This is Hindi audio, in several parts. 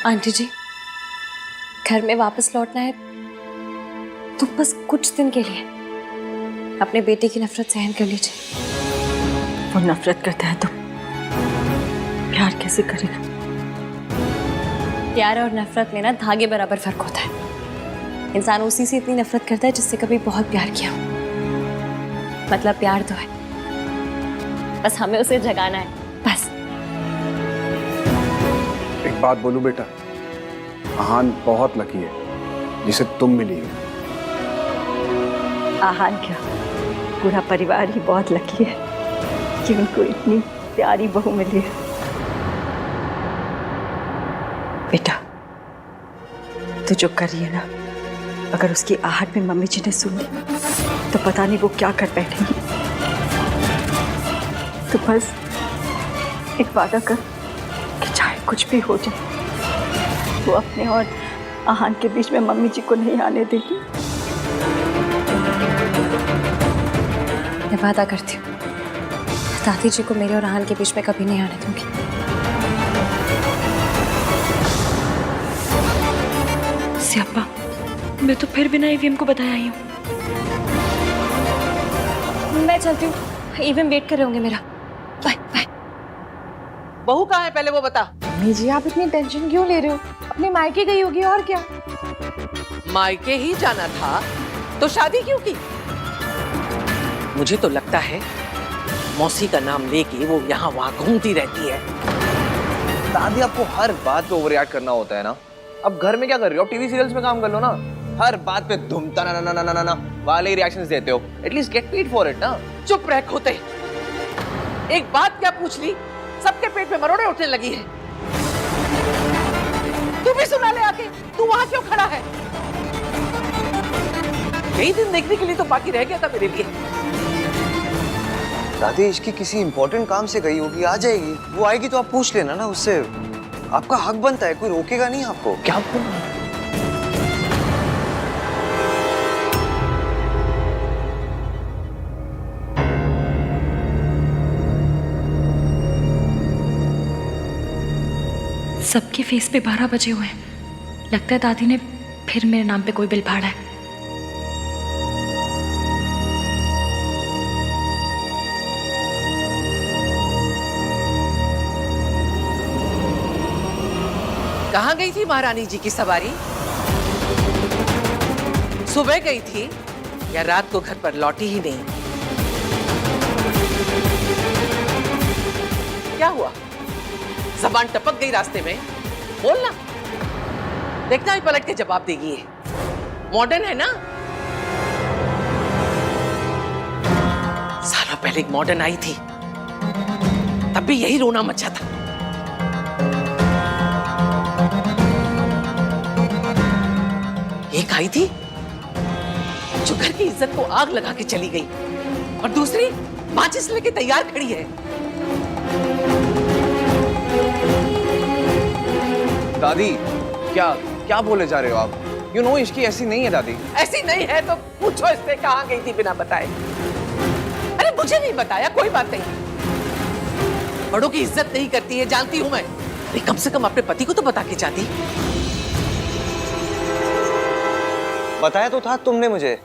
आंटी जी, घर में वापस लौटना है तो बस कुछ दिन के लिए अपने बेटे की नफरत सहन कर लीजिए। वो नफरत करता है तो प्यार कैसे करेगा? प्यार और नफरत में ना धागे बराबर फर्क होता है। इंसान उसी से इतनी नफरत करता है जिससे कभी बहुत प्यार किया हो। मतलब प्यार तो है, बस हमें उसे जगाना है, बस। एक बात बोलूं बेटा, आहान बहुत लकी है जिसे तुम मिली हो। आहान क्या, पूरा परिवार ही बहुत लकी है कि उनको इतनी प्यारी बहू मिली है। बेटा, तू जो कर रही है ना, अगर उसकी आहट में मम्मी जी ने सुन ली तो पता नहीं वो क्या कर बैठेंगी। तो बस एक वादा कर कि चाहे कुछ भी हो जाए, वो अपने और आहान के बीच में मम्मी जी को नहीं आने देगी। मैं वादा करती हूँ, दादी जी को मेरे और आहान के बीच में कभी नहीं आने दूंगी। स्यापा, मैं तो फिर बिना ईवीएम को बताया आई हूँ। मैं चलती हूँ, ईवीएम वेट कर रहे होंगे मेरा। Bye bye. बहू कहाँ है पहले वो बता। मम्मी जी, आप इतनी टेंशन क्यों ले रहे हो? अपने मायके गई होगी और क्या। मायके ही जाना था तो शादी क्यों की? मुझे तो लगता है मौसी का नाम लेके वो यहाँ वहाँ घूमती रहती है। दादी, आपको हर बात पे ओवर रिएक्ट करना होता है ना। अब घर में क्या कर रही हो? टीवी सीरियल्स में काम कर लो ना। हर बात पे धूमता ना ना ना ना ना ना वाले रिएक्शंस देते हो। At least get paid for it ना। चुप रह खोते। एक बात क्या पूछ ली, सबके पेट पे मरोड़े उठने लगी है। तू भी सुना ले आके, तू वहां क्यों खड़ा है? यही दिन देखने के लिए तो बाकी रह गया था मेरे लिए। दादी, इसकी किसी इंपॉर्टेंट काम से गई होगी, आ जाएगी। वो आएगी तो आप पूछ लेना ना उससे। आपका हक बनता है, कोई रोकेगा नहीं आपको। क्या बोल रहे हैं? सबके फेस पे 12 बजे हुए हैं। लगता है दादी ने फिर मेरे नाम पे कोई बिल फाड़ा है। कहाँ गई थी महारानी जी की सवारी? सुबह गई थी या रात को घर पर लौटी ही नहीं? क्या हुआ? जबान टपक गई रास्ते में? बोलना, देखना ही पलट के जवाब देगी ये। मॉडर्न है ना? सालों पहले एक मॉडर्न आई थी, तब भी यही रोना मचा था। एक आई थी जो घर की इज्जत को आग लगा के चली गई, और दूसरी माचिस लेके तैयार खड़ी है। दादी, क्या क्या बोले जा रहे हो आप? यू नो इश्की ऐसी नहीं है दादी। ऐसी नहीं है तो पूछो इससे कहाँ गई थी बिना बताए। अरे मुझे नहीं बताया, कोई बात नहीं। बड़ों की इज्जत नहीं करती है, जानती हूं मैं। अरे कम से कम अपने पति को तो बता के जाती। बताया तो था तुमने मुझे।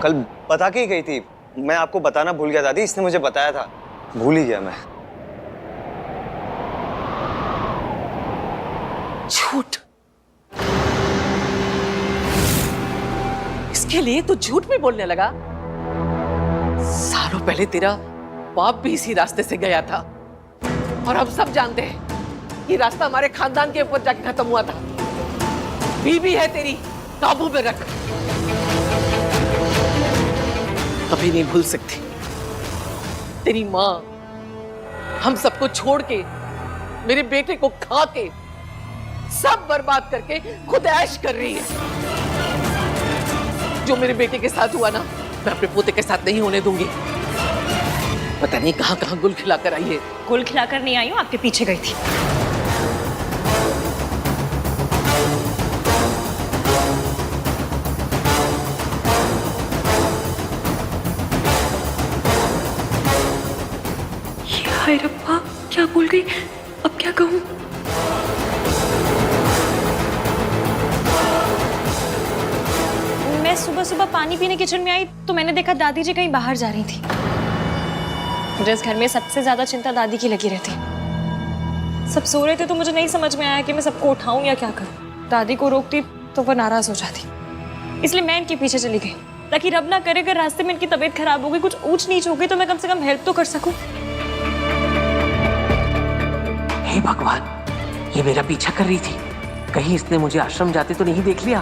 कल बता के ही गई थी। मैं आपको बताना भूल गया दादी, इसने मुझे बताया था, भूल ही गया मैं। झूठ, इसके लिए तू झूठ भी बोलने लगा? सालों पहले तेरा बाप भी इसी रास्ते से गया था, और हम सब जानते हैं कि रास्ता हमारे खानदान के ऊपर जाके खत्म हुआ था। बीवी है तेरी, काबू में रख। कभी नहीं भूल सकती तेरी माँ हम सबको छोड़ के, मेरे बेटे को खा के, सब बर्बाद करके खुद ऐश कर रही है। जो मेरे बेटे के साथ हुआ ना, मैं अपने पोते के साथ नहीं होने दूंगी। पता नहीं कहां कहां गुल खिलाकर आई है। गुल खिलाकर नहीं आई हूँ, आपके पीछे गई थी। क्या भूल गई, अब क्या कहूँ? मैं सुबह सुबह पानी पीने किचन में आई तो मैंने देखा दादी जी कहीं बाहर जा रही थी। मुझे इस घर में सबसे ज्यादा चिंता दादी की लगी रहती। सब सो रहे थे तो मुझे नहीं समझ में आया कि मैं सबको उठाऊं या क्या करूं। दादी को रोकती तो वो नाराज हो जाती, इसलिए मैं इनके पीछे चली गई ताकि रब ना करे अगर रास्ते में इनकी तबीयत खराब हो गई, कुछ ऊंच नीच हो गई तो मैं कम से कम हेल्प तो कर सकूं। हे भगवान, ये मेरा पीछा कर रही थी, कहीं इसने मुझे आश्रम जाते तो नहीं देख लिया।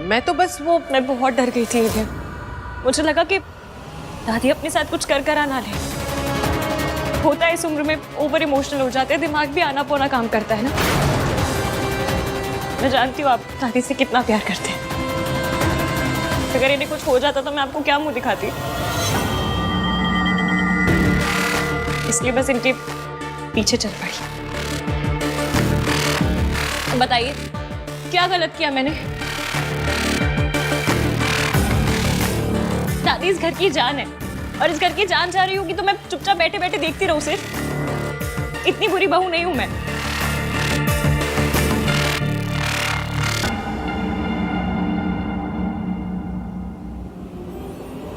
मैं तो बस मैं बहुत डर गई थी इधर। मुझे लगा कि दादी अपने साथ कुछ कर ना ले। होता है इस उम्र में, ओवर इमोशनल हो जाते हैं, दिमाग भी आना पौना काम करता है ना। मैं जानती हूँ आप दादी से कितना प्यार करते हैं। अगर इन्हें कुछ हो जाता तो मैं आपको क्या मुंह दिखाती। इसलिए बस इनके पीछे चल पड़ी। बताइए क्या गलत किया मैंने? दादी इस घर की जान है और इस घर की जान जा रही होगी तो मैं चुपचाप बैठे बैठे देखती रहूं सिर्फ? इतनी बुरी बहू नहीं हूं मैं।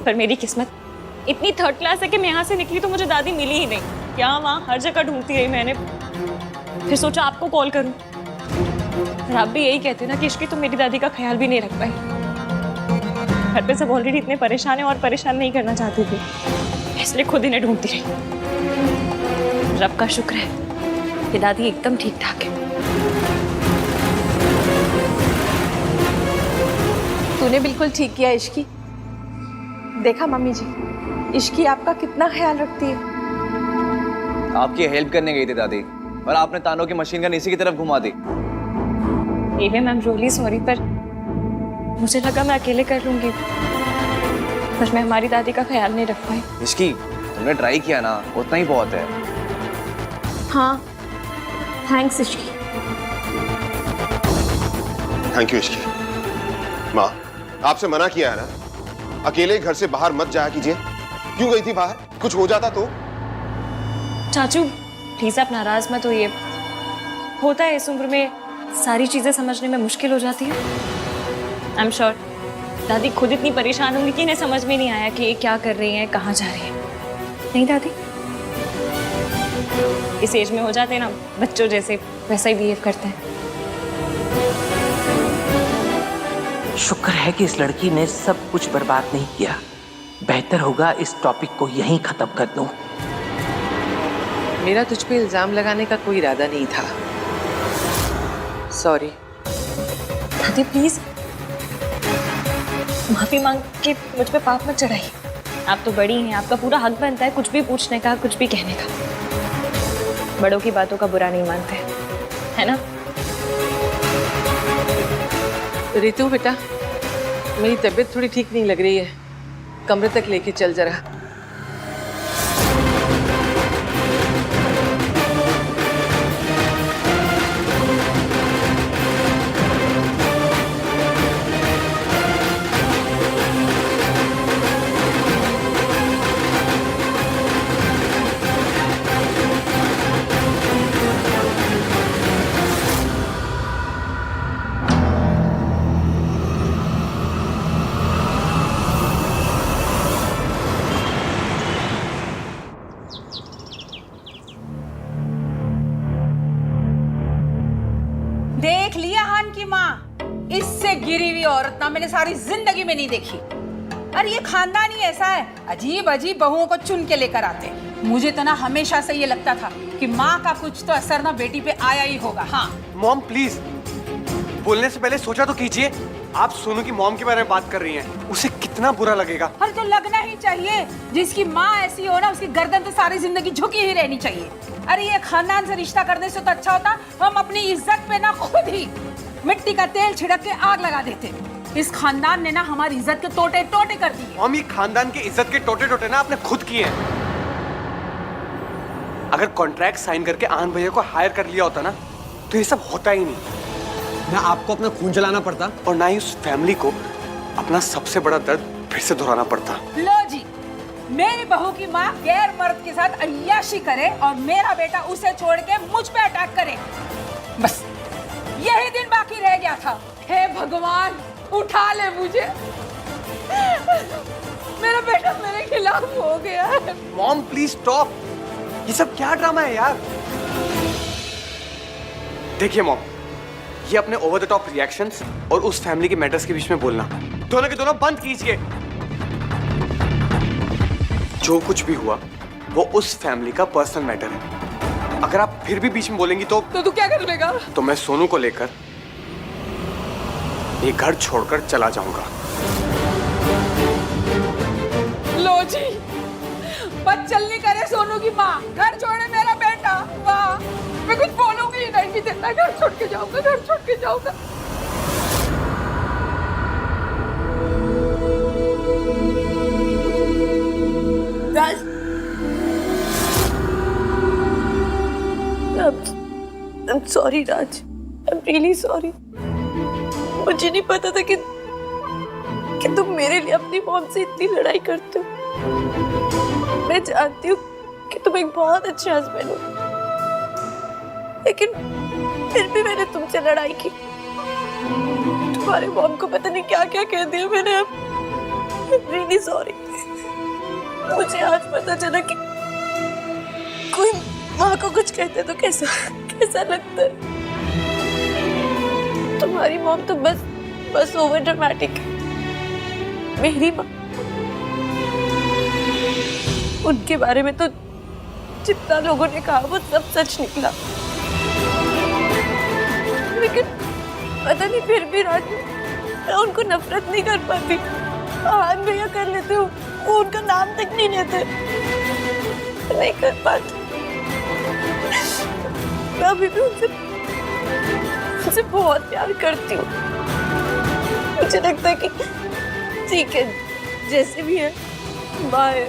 पर मेरी किस्मत इतनी थर्ड क्लास है कि मैं यहाँ से निकली तो मुझे दादी मिली ही नहीं। यहाँ वहाँ हर जगह ढूंढती रही मैंने, फिर सोचा आपको कॉल करूं। और आप भी यही कहते ना कि इश्की तो मेरी दादी का ख्याल भी नहीं रख पाई। घर पे सब ऑलरेडी इतने परेशान हैं और परेशान नहीं करना चाहती थी, इसलिए खुद इन्हें ढूंढती रही। रब का शुक्र है कि दादी एकदम ठीक ठाक है। तूने बिल्कुल ठीक किया इश्की। देखा मम्मी जी, इश्की आपका कितना ख्याल रखती है। आपकी हेल्प करने गई थी दादी, और आपने तानों की मशीन गन इसी की तरफ घुमा दी। मैम रियली सॉरी, पर मुझे लगा मैं अकेले कर लूंगी, पर मैं हमारी दादी का ख्याल नहीं रख पाई। इसकी तुमने ट्राई किया ना, उतना ही बहुत है। हाँ, thanks Ishki. Thank you Ishki. माँ, आपसे मना किया है ना, अकेले घर से बाहर मत जाया कीजिए। क्यों गई थी बाहर? कुछ हो जाता तो? चाचू प्लीज आप नाराज मत होइए। होता है इस उम्र में सारी चीजें समझने में मुश्किल हो जाती है। आई एम श्योर दादी खुद इतनी परेशान होंगी कि इन्हें समझ में नहीं आया कि ये क्या कर रही हैं, कहाँ जा रही हैं। नहीं दादी, इस एज में हो जाते हैं ना बच्चों जैसे, वैसा ही बिहेव करते हैं। शुक्र है कि इस लड़की ने सब कुछ बर्बाद नहीं किया। बेहतर होगा इस टॉपिक को यहीं खत्म कर दूं। मेरा तुझ पे इल्जाम लगाने का कोई इरादा नहीं था, सॉरी। दादी प्लीज माफी मांग के मुझ पे पाप मत चढ़ाइए। आप तो बड़ी हैं, आपका पूरा हक बनता है कुछ भी पूछने का, कुछ भी कहने का। बड़ों की बातों का बुरा नहीं मानते, है ना? रितु बेटा, मेरी तबीयत थोड़ी ठीक नहीं लग रही है, कमरे तक लेके चल जरा। देख लिया हान की माँ, इससे गिरी हुई औरत ना मैंने सारी जिंदगी में नहीं देखी। अरे ये खानदान ही ऐसा है, अजीब अजीब बहुओं को चुन के लेकर आते। मुझे तो ना हमेशा से ये लगता था कि माँ का कुछ तो असर ना बेटी पे आया ही होगा। हाँ मॉम प्लीज, बोलने से पहले सोचा तो कीजिए। आप सोनू की मॉम के बारे में बात कर रही हैं, उसे कितना बुरा लगेगा। अरे तो लगना ही चाहिए, जिसकी माँ ऐसी हो ना उसकी गर्दन तो सारी जिंदगी झुकी ही रहनी चाहिए। अरे ये खानदान से रिश्ता करने से तो अच्छा होता हम अपनी इज्जत पे ना खुद ही मिट्टी का तेल छिड़क के आग लगा देते। इस खानदान ने ना हमारी इज्जत के टोटे टोटे कर दिए। मॉम, ये खानदान के इज्जत के टोटे टोटे ना आपने खुद किए हैं। अगर कॉन्ट्रैक्ट साइन करके आनंद भैया को हायर कर लिया होता ना तो ये सब होता ही नहीं। ना आपको अपना खून जलाना पड़ता और ना ही उस फैमिली को अपना सबसे बड़ा दर्द फिर से दोहराना पड़ता। लो जी, मेरी बहू की माँ गैर मर्द के साथ अय्याशी करे और मेरा बेटा उसे छोड़ के मुझ पे अटैक करे, बस यही दिन बाकी रह गया था। हे भगवान, उठा ले मुझे, मेरा बेटा मेरे खिलाफ हो गया है। मॉम प्लीज स्टॉप, ये सब क्या ड्रामा है यार। देखिए मॉम, ये अपने ओवर द टॉप रिएक्शंस और उस फैमिली के मैटर्स के बीच में बोलना दोनों के दोनों बंद कीजिए। जो कुछ भी हुआ वो उस फैमिली का पर्सनल मैटर है। अगर आप फिर भी बीच में बोलेंगी तो तू क्या कर लेगा? तो मैं सोनू को लेकर ये घर छोड़कर चला जाऊंगा। लो जी, बस चलनी करे सोनू की माँ, घर छोड़े मेरा बेटा। वाह, मैं कुछ बोलूंगी नहीं, भी देता, घर छोड़ के जाऊंगा, घर छोड़ के जाऊंगा। राज, I'm sorry Raj, I'm really sorry। मुझे नहीं पता था कि तुम मेरे लिए अपनी मॉम से इतनी लड़ाई करते हो। मैं जानती हूँ कि तुम एक बहुत अच्छे हस्बैंड हो, लेकिन फिर भी मैंने तुमसे लड़ाई की। तुम्हारे मॉम को पता नहीं क्या क्या कह दिया मैंने। अब really sorry। मुझे आज पता चला कि कोई माँ को कुछ कहते तो कैसा लगता है। तुम्हारी मॉम तो बस ओवर ड्रामेटिक है। मेरी माँ, उनके बारे में तो जितना लोगों ने कहा वो सब सच निकला, लेकिन पता नहीं फिर भी राज, मैं उनको नफरत नहीं कर पाती। आहान भैया कर लेते हो, वो उनका नाम तक नहीं लेते, नहीं कर पाती। मैं अभी भी उनसे बहुत प्यार करती हूँ। मुझे लगता है कि ठीक है, जैसे भी है, bye.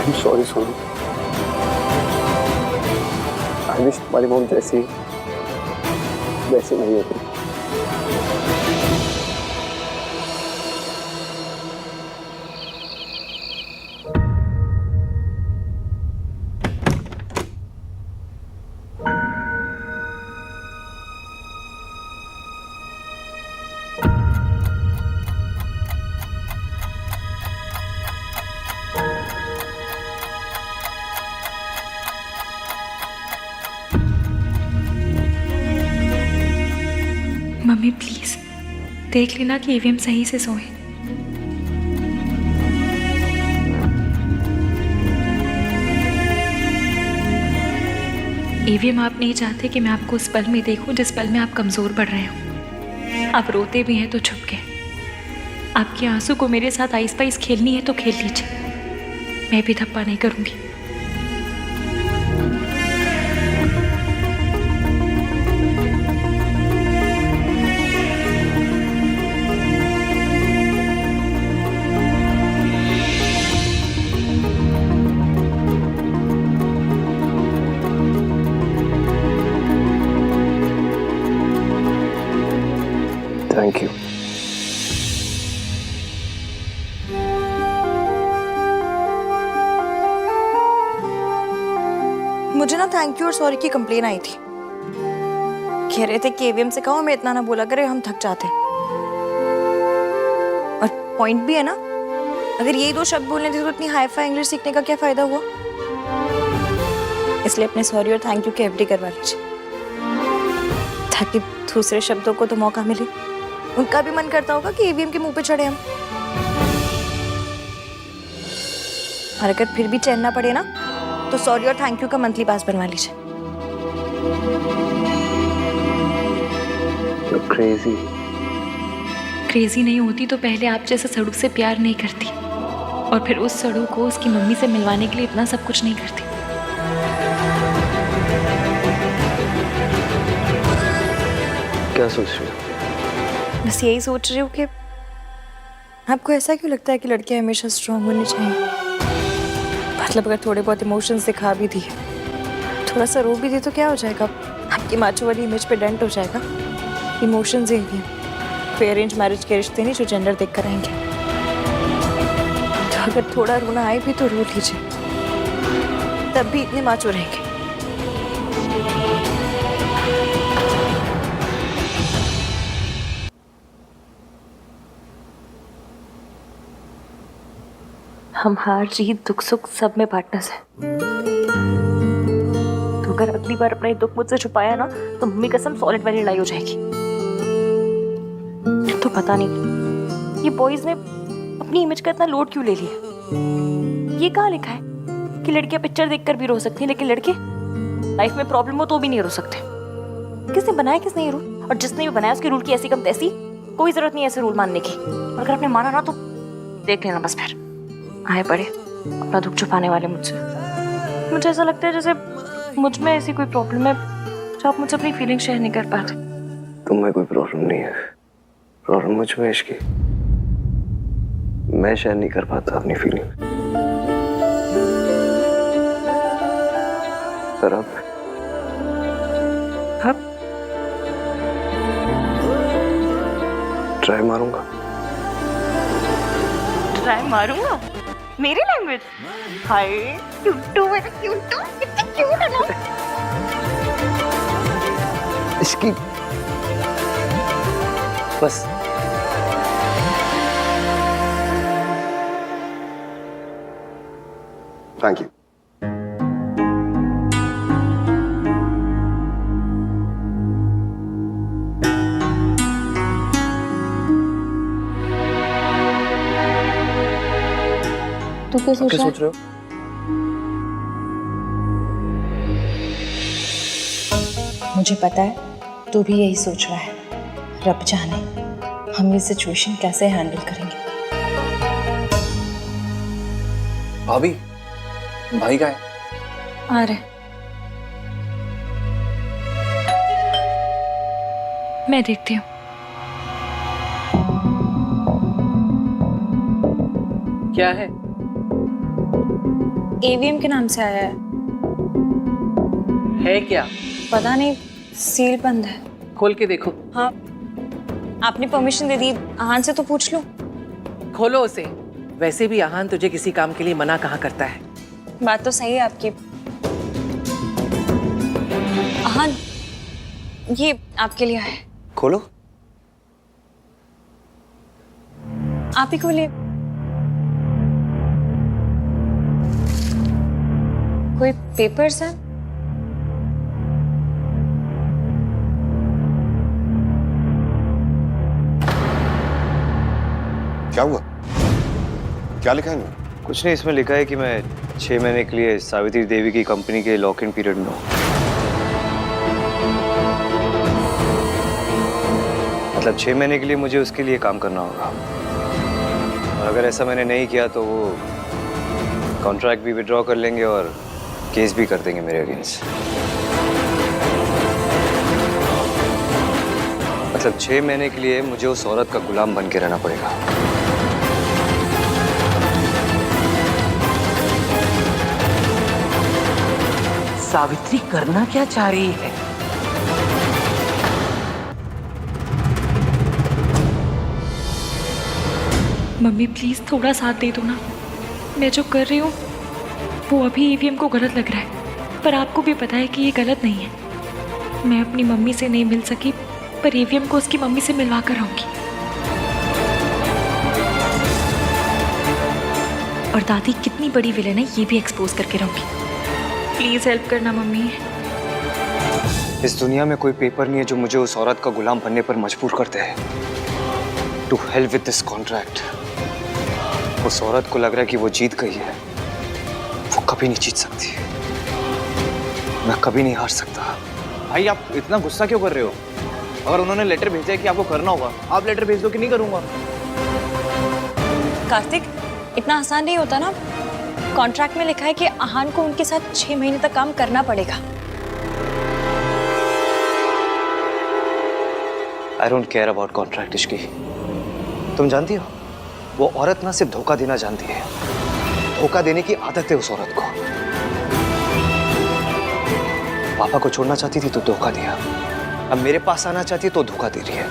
I'm sorry Sonu, I wish तुम्हारी मॉम जैसी वैसी नहीं होती। मम्मी प्लीज देख लेना कि ईवीएम सही से सोए। ईवीएम, आप नहीं चाहते कि मैं आपको उस पल में देखूं जिस पल में आप कमजोर पड़ रहे हो। आप रोते भी हैं तो छुप के। आपके आंसू को मेरे साथ आइस पाइस खेलनी है तो खेल लीजिए, मैं भी धप्पा नहीं करूंगी। Thank you. मुझे ना थैंक यू और सॉरी की कंप्लेन आई थी। कह रहे थे कि एवीएम से कहो हमें इतना ना बोला करे, हम थक जाते हैं। और पॉइंट भी है ना, अगर यही दो शब्द बोलने थे तो इतनी हाई फाई इंग्लिश सीखने का क्या फायदा हुआ। इसलिए अपने सॉरी और थैंक यू के एफडी करवा लीजिए, ताकि दूसरे शब्दों को तो मौका मिले। उनका भी मन करता होगा कि ईवीएम के मुंह पे चढ़े हम। और अगर फिर भी चैन ना पड़े ना, तो सॉरी और थैंक यू का मंथली पास बनवा लीजिए। क्रेजी नहीं होती तो पहले आप जैसे सड़ू से प्यार नहीं करती, और फिर उस सड़ू को उसकी मम्मी से मिलवाने के लिए इतना सब कुछ नहीं करती। क्या सोच रही हो? बस यही सोच रही हूँ कि आपको ऐसा क्यों लगता है कि लड़कियां हमेशा स्ट्रांग होनी चाहिए। मतलब अगर थोड़े बहुत इमोशंस दिखा भी दिए, थोड़ा सा रो भी दी तो क्या हो जाएगा, आपकी माचो वाली इमेज पे डेंट हो जाएगा। इमोशंस ही कोई अरेंज मैरिज के रिश्ते नहीं जो जेंडर देख कर आएंगे। तो अगर थोड़ा रोना आए भी तो रो लीजिए, तब भी इतने माचो रहेंगे। हम हार जीत दुख सुख सब में पार्टनर्स हैं। तो अगर अगली बार अपना ये दुख मुझसे छुपाया ना तो मम्मी कसम सॉलिड वाली लड़ाई हो जाएगी। तो पता नहीं ये बॉयज ने अपनी इमेज का इतना लोड क्यों ले लिया। ये कहाँ लिखा है कि लड़कियां पिक्चर देखकर भी रो सकती हैं, लेकिन लड़के लाइफ में प्रॉब्लम हो तो भी नहीं रो सकते। किसने बनाया किसने ये रूल, और जिसने भी बनाया उसके रूल की ऐसी कम तैसी, कोई जरूरत नहीं ऐसे रूल मानने की। और अगर आपने माना ना तो देख लेना बस, फिर आए पड़े अपना दुख छुपाने वाले मुझसे। मुझे ऐसा लगता है जैसे मुझ में ऐसी कोई प्रॉब्लम है जो आप मुझसे अपनी फीलिंग शेयर नहीं कर पाते। तुम में कोई प्रॉब्लम नहीं है, प्रॉब्लम मुझ में इश्की। मैं शेयर नहीं कर पाता अपनी फीलिंग। पर अब ट्राई मारूंगा। ट्राई मारूंगा? मेरी लैंग्वेज? हाय क्यूटू, मेरा क्यूटू, कितना क्यूट है ना। इसकी बस थैंक यू। तू क्या सोच रहा रहे हो? मुझे पता है तू भी यही सोच रहा है। रब जाने हम ये सिचुएशन कैसे हैंडल करेंगे। भाभी, भाई का है? आ रहे। मैं देखती हूँ। क्या है? एवीएम के नाम से आया है क्या? पता नहीं, सील बंद है। खोल के देखो। हाँ, आपने परमिशन दे दी, आहान से तो पूछ लो। खोलो उसे। वैसे भी आहान तुझे किसी काम के लिए मना कहाँ करता है। बात तो सही है आपकी। आहान, ये आपके लिए है। खोलो। आप ही खोलिए। कोई पेपर्स हैं? क्या हुआ? क्या लिखा है इनमें? कुछ नहीं, इसमें लिखा है कि मैं 6 महीने के लिए सावित्री देवी की कंपनी के लॉक इन पीरियड में हूँ। मतलब 6 महीने के लिए मुझे उसके लिए काम करना होगा, और अगर ऐसा मैंने नहीं किया तो वो कॉन्ट्रैक्ट भी विड्रॉ कर लेंगे और केस भी कर देंगे मेरे अगेंस्ट। मतलब 6 महीने के लिए मुझे उस औरत का गुलाम बन के रहना पड़ेगा। सावित्री करना क्या चाह रही है? मम्मी प्लीज थोड़ा साथ दे दो ना। मैं जो कर रही हूँ वो अभी ईवीएम को गलत लग रहा है, पर आपको भी पता है कि ये गलत नहीं है। मैं अपनी मम्मी से नहीं मिल सकी, पर ईवीएम को उसकी मम्मी से मिलवा कर आऊंगी। और दादी कितनी बड़ी विलेन है ये भी एक्सपोज करके रहूंगी। प्लीज हेल्प करना मम्मी। इस दुनिया में कोई पेपर नहीं है जो मुझे उस औरत का गुलाम बनने पर मजबूर करते हैं। To hell with this contract. उस औरत को लग रहा है कि वो जीत गई है, वो कभी नहीं जीत सकती। मैं कभी नहीं हार सकता। भाई आप इतना गुस्सा क्यों कर रहे हो? अगर उन्होंने लेटर भेजा है कि आपको करना होगा, आप लेटर भेज दो कि नहीं करूंगा। कार्तिक, इतना आसान नहीं होता ना। कॉन्ट्रैक्ट में लिखा है कि आहान को उनके साथ 6 महीने तक काम करना पड़ेगा। I don't care about contract Ishki. तुम जानती हो वो औरत ना सिर्फ धोखा देना जानती है, धोखा देने की आदत है उस औरत को। पापा को छोड़ना चाहती थी तो धोखा दिया, अब मेरे पास आना चाहती है तो धोखा दे रही है।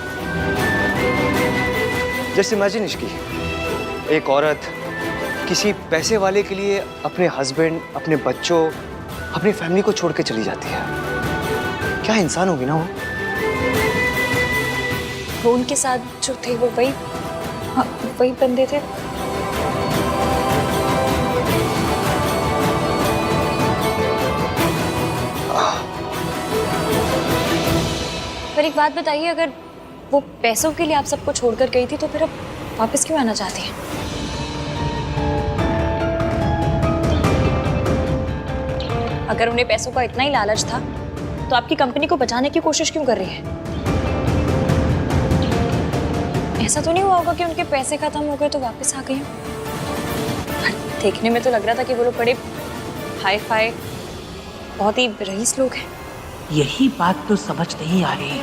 जस्ट इमेजिन इश्की, एक औरत किसी पैसे वाले के लिए अपने हस्बैंड, अपने बच्चों, अपनी फैमिली को छोड़ के चली जाती है। क्या इंसान होगी ना वो उनके साथ जो थे वो वही, हाँ, वही बंदे थे। पर एक बात बताइए, अगर वो पैसों के लिए आप सबको छोड़कर गई थी तो फिर अब वापस क्यों आना चाहती हैं? अगर उन्हें पैसों का इतना ही लालच था तो आपकी कंपनी को बचाने की कोशिश क्यों कर रही है? ऐसा तो नहीं हुआ होगा कि उनके पैसे खत्म हो गए तो वापस आ गई हो? देखने में तो लग रहा था कि वो लोग बड़े हाई फाई, बहुत ही रईस लोग हैं। यही बात तो समझ नहीं आ रही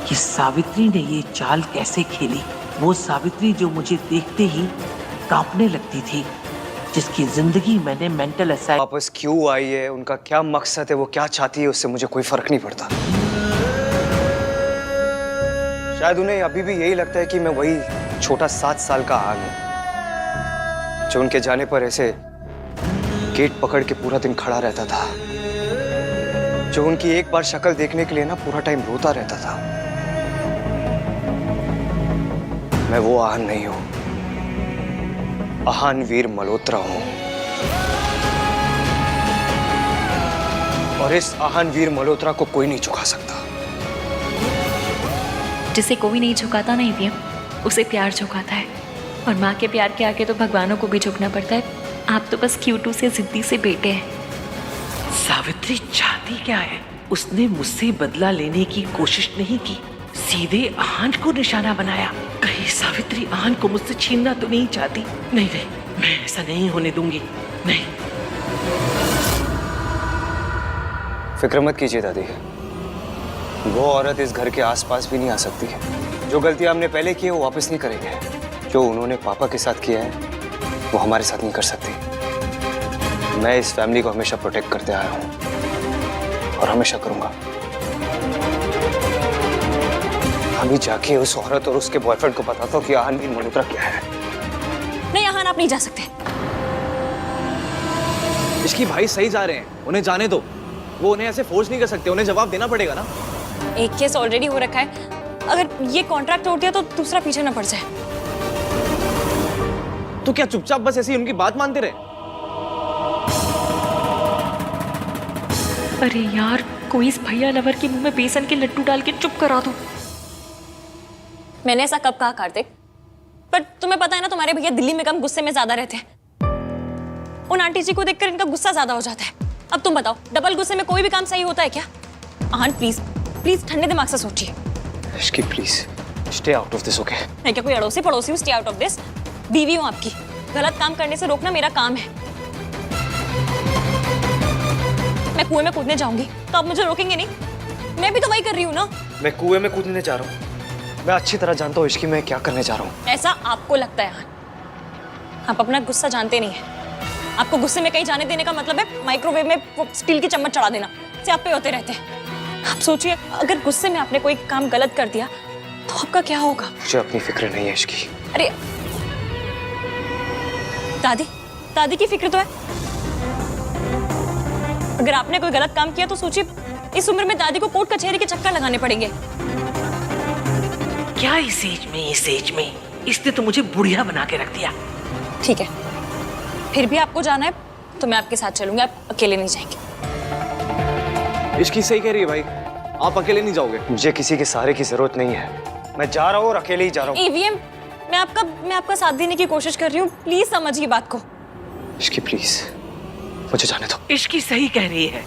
कि सावित्री ने ये चाल कैसे खेली। वो सावित्री जो मुझे देखते ही कांपने लगती थी, जिसकी जिंदगी मैंने मेंटल असाइल। वापस क्यों आई है, उनका क्या मकसद है, वो क्या चाहती है, उससे मुझे कोई फर्क नहीं पड़ता। शायद उन्हें अभी भी यही लगता है कि मैं वही छोटा 7 साल का आन हूं जो उनके जाने पर ऐसे गेट पकड़ के पूरा दिन खड़ा रहता था, जो उनकी एक बार शक्ल देखने के लिए ना पूरा टाइम रोता रहता था। मैं वो आहान नहीं हूं, आहान वीर मल्होत्रा हूं। और इस आहान वीर मल्होत्रा को कोई नहीं झुका सकता। जिसे कोई नहीं झुकाता ना ईवीएम, उसे प्यार झुकाता है। और माँ के प्यार के आगे तो भगवानों को भी झुकना पड़ता है। आप तो बस क्यूटू से जिद्दी से बेटे हैं। सावित्री चाहती क्या है? उसने मुझसे बदला लेने की कोशिश नहीं की, सीधे आहान को निशाना बनाया। कहीं सावित्री आहान को मुझसे छीनना तो नहीं चाहती? नहीं नहीं, मैं ऐसा नहीं होने दूंगी। नहीं। फिक्र मत कीजिए दादी, वो औरत इस घर के आसपास भी नहीं आ सकती है। जो गलती हमने पहले की है वो वापस नहीं करेंगे। जो उन्होंने पापा के साथ किया है वो हमारे साथ नहीं कर सकती। मैं इस फैमिली को हमेशा प्रोटेक्ट करते आया हूं और हमेशा करूंगा। अभी जाके उस औरत और उसके बॉयफ्रेंड को बताता हूं कि आहान वीर मल्होत्रा क्या है। नहीं आहान, आप नहीं जा सकते। इसकी भाई सही जा रहे हैं, उन्हें जाने दो। वो उन्हें ऐसे फोर्स नहीं कर सकते, उन्हें जवाब देना पड़ेगा ना। एक केस ऑलरेडी हो रखा है, अगर ये कॉन्ट्रैक्ट तोड़ दिया तो दूसरा पीछे ना पड़ जाए। तो क्या चुपचाप बस ऐसी उनकी बात मानते रहे? अरे यार, कोई इस भैया लवर के मुंह में बेसन के लड्डू डाल के चुप करा दो। मैंने ऐसा कब कहा कार्तिक? पर तुम्हें पता है ना, तुम्हारे भैया दिल्ली में कम गुस्से में ज्यादा रहते हैं। उन आंटी जी को देखकर इनका गुस्सा ज्यादा हो जाता है। अब तुम बताओ, डबल गुस्से में कोई भी काम सही होता है क्या? आहान प्लीज प्लीज ठंडे दिमाग से सोचिए। Ishki please stay out of this, okay? मैं क्या कोई अड़ोसी पड़ोसी हूँ? Stay out of this. बीवी हूँ आपकी, गलत काम करने से रोकना मेरा काम है। मैं कुएं में कूदने जाऊंगी तो आप मुझे रोकेंगे नहीं? मैं भी तो वही कर रही हूँ ना। मैं कुएं में कूदने जा रहा हूँ। मैं अच्छी तरह जानता हूँ इश्की मैं क्या करने जा रहा हूँ। ऐसा आपको लगता है आहान, आप अपना गुस्सा जानते नहीं है। आपको गुस्से में कहीं जाने देने का मतलब है माइक्रोवेव में वो स्टील की चम्मच चढ़ा देना, से आप पे होते रहते हैं। आप सोचिए, अगर गुस्से में आपने कोई काम गलत कर दिया तो आपका क्या होगा? मुझे अपनी फिक्र नहीं है इश्की। अरे दादी, दादी की फिक्र तो है। अगर आपने कोई गलत काम किया तो सोचिए, इस उम्र में दादी को कोर्ट कचहरी के चक्कर लगाने पड़ेंगे। क्या इस एज में इसने तो मुझे बुढ़िया बना के रख दिया। ठीक है, फिर भी आपको जाना है तो मैं आपके साथ चलूंगी, आप अकेले नहीं जाएंगे। इश्की सही कह रही है भाई, आप अकेले नहीं जाओगे। मुझे किसी के सहारे की जरूरत नहीं है, मैं जा रहा हूँ और अकेले ही जा रहा हूँ। ईवीएम, मैं आपका साथ देने की कोशिश कर रही हूँ, प्लीज समझिए बात को। इश्की प्लीज मुझे जाने दो। इश्की सही कह रही है।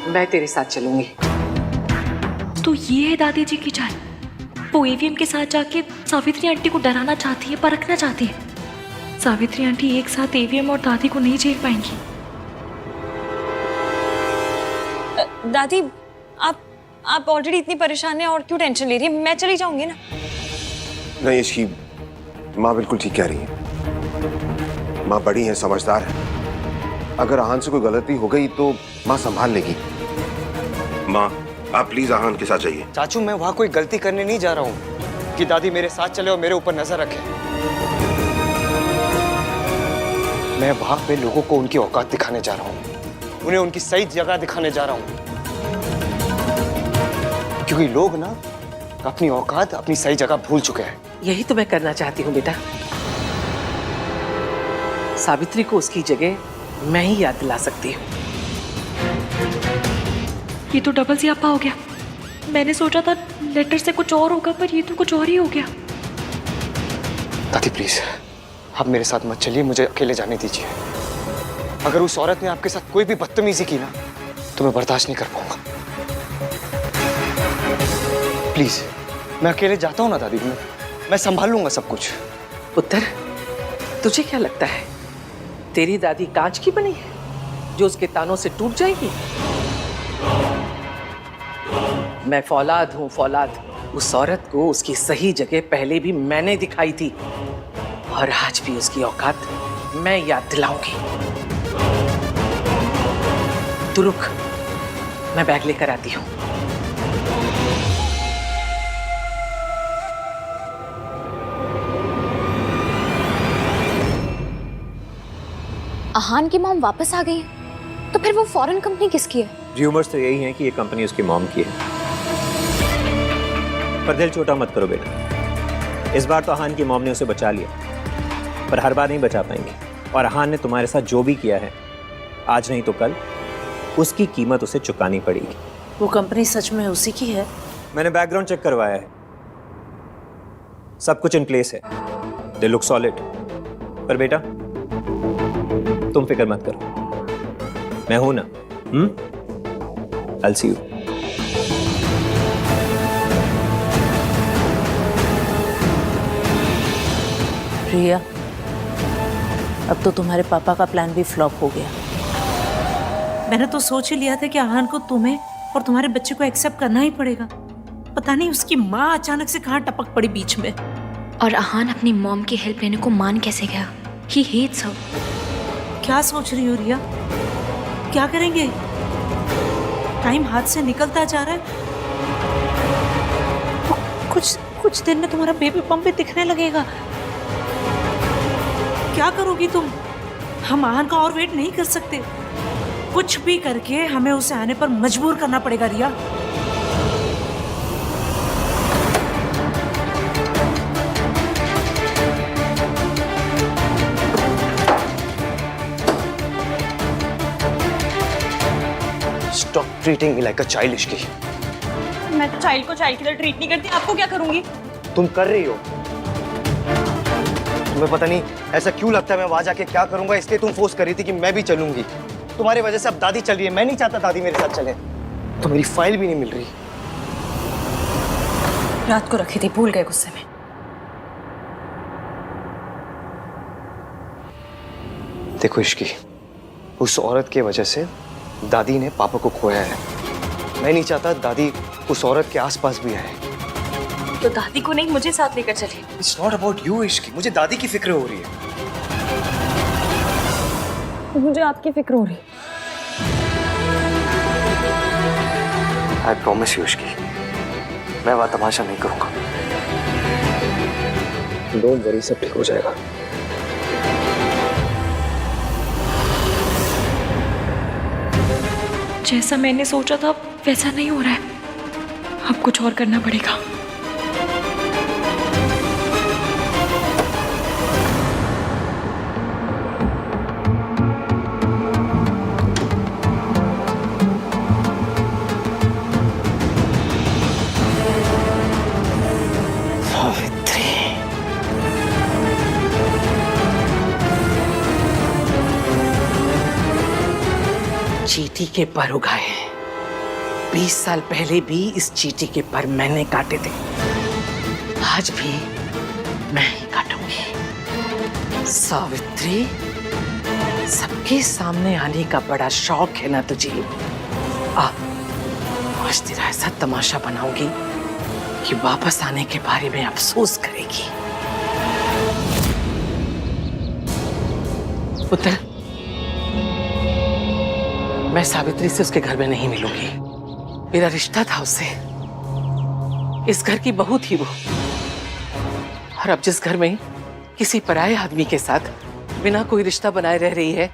मैं तेरे साथ चलूंगी। तो ये है दादी जी की चाल। वो ईवीएम के साथ जाके सावित्री आंटी को डराना चाहती है, परखना चाहती है। सावित्री आंटी एक साथ ईवीएम और दादी को नहीं झेल पाएंगी। दादी, आप ऑलरेडी इतनी परेशान हैं और क्यों टेंशन ले रही है? मैं चली जाऊंगी ना। नहीं इसकी माँ बिल्कुल ठीक कह रही है। माँ बड़ी है, समझदार है। अगर आहान से कोई गलती हो गई तो माँ संभाल लेगी। माँ, आप प्लीज आहान के साथ जाइए। चाचू, मैं वहां कोई गलती करने नहीं जा रहा हूँ कि दादी मेरे साथ चले और मेरे ऊपर नजर रखे। मैं वहां पे लोगों को उनकी औकात दिखाने जा रहा हूँ, उन्हें उनकी सही जगह दिखाने जा रहा हूँ, क्योंकि लोग ना अपनी औकात, अपनी सही जगह भूल चुके हैं। यही तो मैं करना चाहती हूँ बेटा। सावित्री को उसकी जगह मैं ही याद दिला सकती हूँ। ये तो डबल सियापा हो गया। मैंने सोचा था लेटर से कुछ और होगा, पर ये तो कुछ और ही हो गया। दादी प्लीज, आप मेरे साथ मत चलिए, मुझे अकेले जाने दीजिए। अगर उस औरत ने आपके साथ कोई भी बदतमीजी की ना, तो मैं बर्दाश्त नहीं कर पाऊंगा। प्लीज, मैं अकेले जाता हूँ ना दादी, मैं संभाल लूंगा सब कुछ। पुत्र, तुझे क्या लगता है तेरी दादी कांच की बनी है जो उसके तानों से टूट जाएगी? मैं फौलाद हूं, फौलाद। उस औरत को उसकी सही जगह पहले भी मैंने दिखाई थी, और आज भी उसकी औकात मैं याद दिलाऊंगी। तू रुक, मैं बैग लेकर आती हूं। आहान की मॉम वापस आ गई है, तो फिर वो फॉरेन कंपनी किसकी है? र्यूमर्स तो यही हैं कि ये कंपनी उसकी मॉम की है। पर दिल छोटा मत करो बेटा, इस बार तो आहान की मॉम ने उसे बचा लिया, पर हर बार नहीं बचा पाएंगे। और आहान ने तुम्हारे साथ जो भी किया है, आज नहीं तो कल उसकी कीमत उसे चुकानी पड़ेगी। वो कंपनी सच में उसी की है? मैंने बैकग्राउंड चेक करवाया है, सब कुछ इन प्लेस है, दे लुक सॉलिड। पर बेटा तुम फिक्र मत करो, मैं हूं ना। I'll see you. रिया, अब तो तुम्हारे पापा का प्लान भी फ्लॉप हो गया। मैंने तो सोच ही लिया था कि आहान को तुम्हें और तुम्हारे बच्चे को एक्सेप्ट करना ही पड़ेगा। पता नहीं उसकी माँ अचानक से कहाँ टपक पड़ी बीच में। और आहान अपनी मॉम की हेल्प लेने को मान कैसे गया? He hates her. क्या सोच रही हो रिया? क्या करेंगे? टाइम हाथ से निकलता जा रहा है। कुछ दिन में तुम्हारा बेबी बम भी दिखने लगेगा। क्या करोगी तुम? हम आहान का और वेट नहीं कर सकते। कुछ भी करके हमें उसे आने पर मजबूर करना पड़ेगा रिया। Stop treating me like a child, Ishki. मैं तो चाइल्ड को चाइल्ड की तरह ट्रीट नहीं करती, आपको क्या करूंगी? तुम कर रही हो। तुम्हें पता नहीं ऐसा क्यों लगता है मैं वहां जाके क्या करूंगा, इसलिए तुम फोर्स कर रही थी कि मैं भी चलूंगी। तुम्हारी वजह से अब दादी चल रही है, मैं नहीं चाहता दादी मेरे साथ चले। तो मेरी फाइल भी नहीं मिल रही। रात को रखी थी, भूल गए गुस्से में। देखो इश्की, उस औरत की वजह से दादी ने पापा को खोया है। मैं नहीं चाहता दादी उस औरत के आसपास भी आए। तो दादी को नहीं, मुझे साथ लेकर चलिए। It's not about you, Ishki. मुझे दादी की फिक्र हो रही है। मुझे आपकी फिक्र हो रही। I promise you, इश्की, मैं वहां तमाशा नहीं करूंगा। Don't worry, सब ठीक हो जाएगा। जैसा मैंने सोचा था वैसा नहीं हो रहा है। अब कुछ और करना पड़ेगा। चींटी के पर उगाए हैं। 20 साल पहले भी इस चींटी के पर मैंने काटे थे, आज भी मैं ही काटूंगी। सावित्री, सबके सामने आने का बड़ा शौक है ना तुझे? आज तेरा ऐसा तमाशा बनाऊंगी कि वापस आने के बारे में अफसोस करेगी। पुत्र, मैं सावित्री से उसके घर में नहीं मिलूंगी। मेरा रिश्ता था उससे, इस घर की बहू थी वो। और अब जिस घर में किसी पराये आदमी के साथ बिना कोई रिश्ता बनाए रह रही है,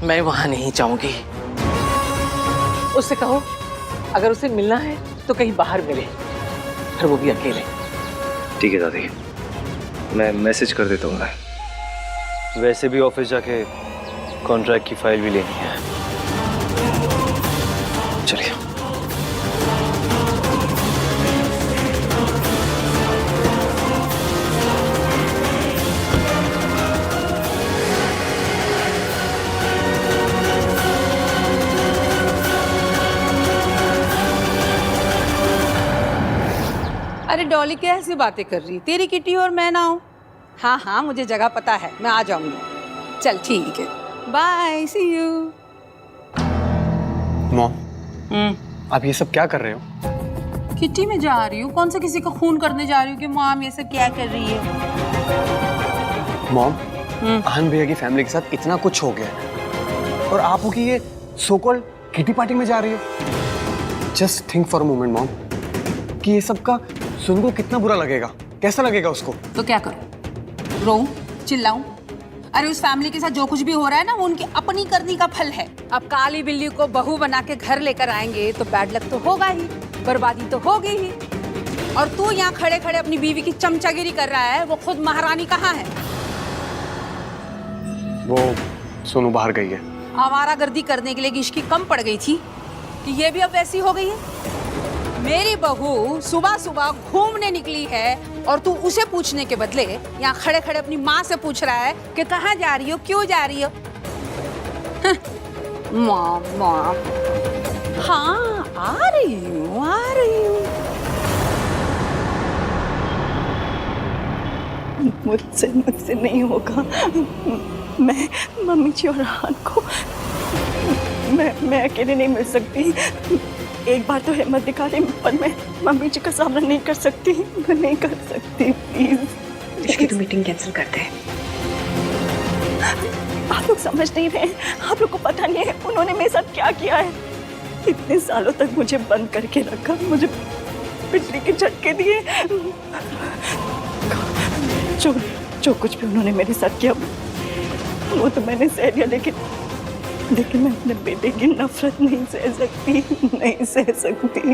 मैं वहां नहीं जाऊंगी। उससे कहो अगर उसे मिलना है तो कहीं बाहर मिले, और वो भी अकेले। ठीक है दादी, मैं मैसेज कर देता हूँ। वैसे भी ऑफिस जाके कॉन्ट्रैक्ट की फाइल भी लेनी है। चलिए। अरे डॉली क्या ऐसी बातें कर रही, तेरी किटी और मैं ना हूँ? हाँ हाँ मुझे जगह पता है, मैं आ जाऊंगी। चल ठीक है, बाय, सी यू। मॉम, आप ये सब क्या कर रहे हो? किटी में जा रही हूँ। कौन सा किसी का खून करने जा रही हूँ कि मॉम ये सब क्या कर रही है? मॉम, आहान भैया की फैमिली के साथ इतना कुछ हो गया है, और आप हो कि ये सो कॉल्ड किटी पार्टी में जा रही हो। Just think for a moment mom, कि ये सब का सुन को कितना बुरा लगेगा, कैसा लगेगा उसको। तो क्या करूं? रोऊं? चिल्लाऊं? अरे उस फैमिली के साथ जो कुछ भी हो रहा है ना, वो उनकी अपनी करनी का फल है। अब काली बिल्ली को बहू बना के घर लेकर आएंगे तो बैड लक तो होगा ही, बर्बादी तो होगी ही। और तू यहाँ खड़े खड़े अपनी बीवी की चमचागिरी कर रहा है, वो खुद महारानी कहाँ है? वो सोनू बाहर गई है। आवारागर्दी करने के लिए इश्की कम पड़ गई थी कि ये भी अब वैसी हो गई है? मेरी बहू सुबह सुबह घूमने निकली है और तू उसे पूछने के बदले यहाँ खड़े खड़े अपनी माँ से पूछ रहा है कि कहाँ जा रही हो, क्यों जा रही हो? माँ माँ, हाँ आ रही हूँ, आ रही हूँ। मुझसे मुझसे नहीं होगा। मैं मम्मी जी और आहान को मैं अकेले नहीं मिल सकती। एक बार तो हिम्मत दिखा रही, पर मैं मम्मी जी का सामना नहीं कर सकती। मैं नहीं कर सकती, प्लीज। इसकी तो मीटिंग कैंसिल करते हैं। आप लोग समझ नहीं रहे, आप लोग को पता नहीं है उन्होंने मेरे साथ क्या किया है। इतने सालों तक मुझे बंद करके रखा, मुझे बिजली के झटके दिए। जो कुछ भी उन्होंने मेरे साथ किया वो तो मैंने सह लिया, लेकिन मैं अपने बेटे की नफरत नहीं सह सकती, नहीं सह सकती।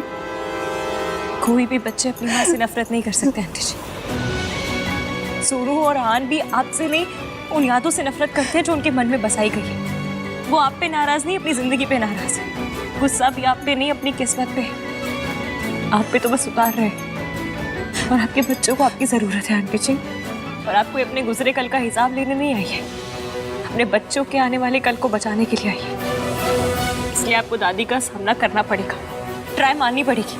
कोई भी बच्चे अपनी माँ से नफरत नहीं कर सकते आंटी जी। सोनू और आहान भी आपसे नहीं, उन यादों से नफरत करते हैं जो उनके मन में बसाई गई है। वो आप पे नाराज नहीं, अपनी जिंदगी पे नाराज है। गुस्सा भी आप पे नहीं, अपनी किस्मत पे। आप पे तो बस उतार रहे हैं। और आपके बच्चों को आपकी जरूरत है आंटी जी, और आपको अपने गुजरे कल का हिसाब लेने नहीं आई है, अपने बच्चों के आने वाले कल को बचाने के लिए आई है। इसलिए आपको दादी का सामना करना पड़ेगा, ट्राई मारनी पड़ेगी।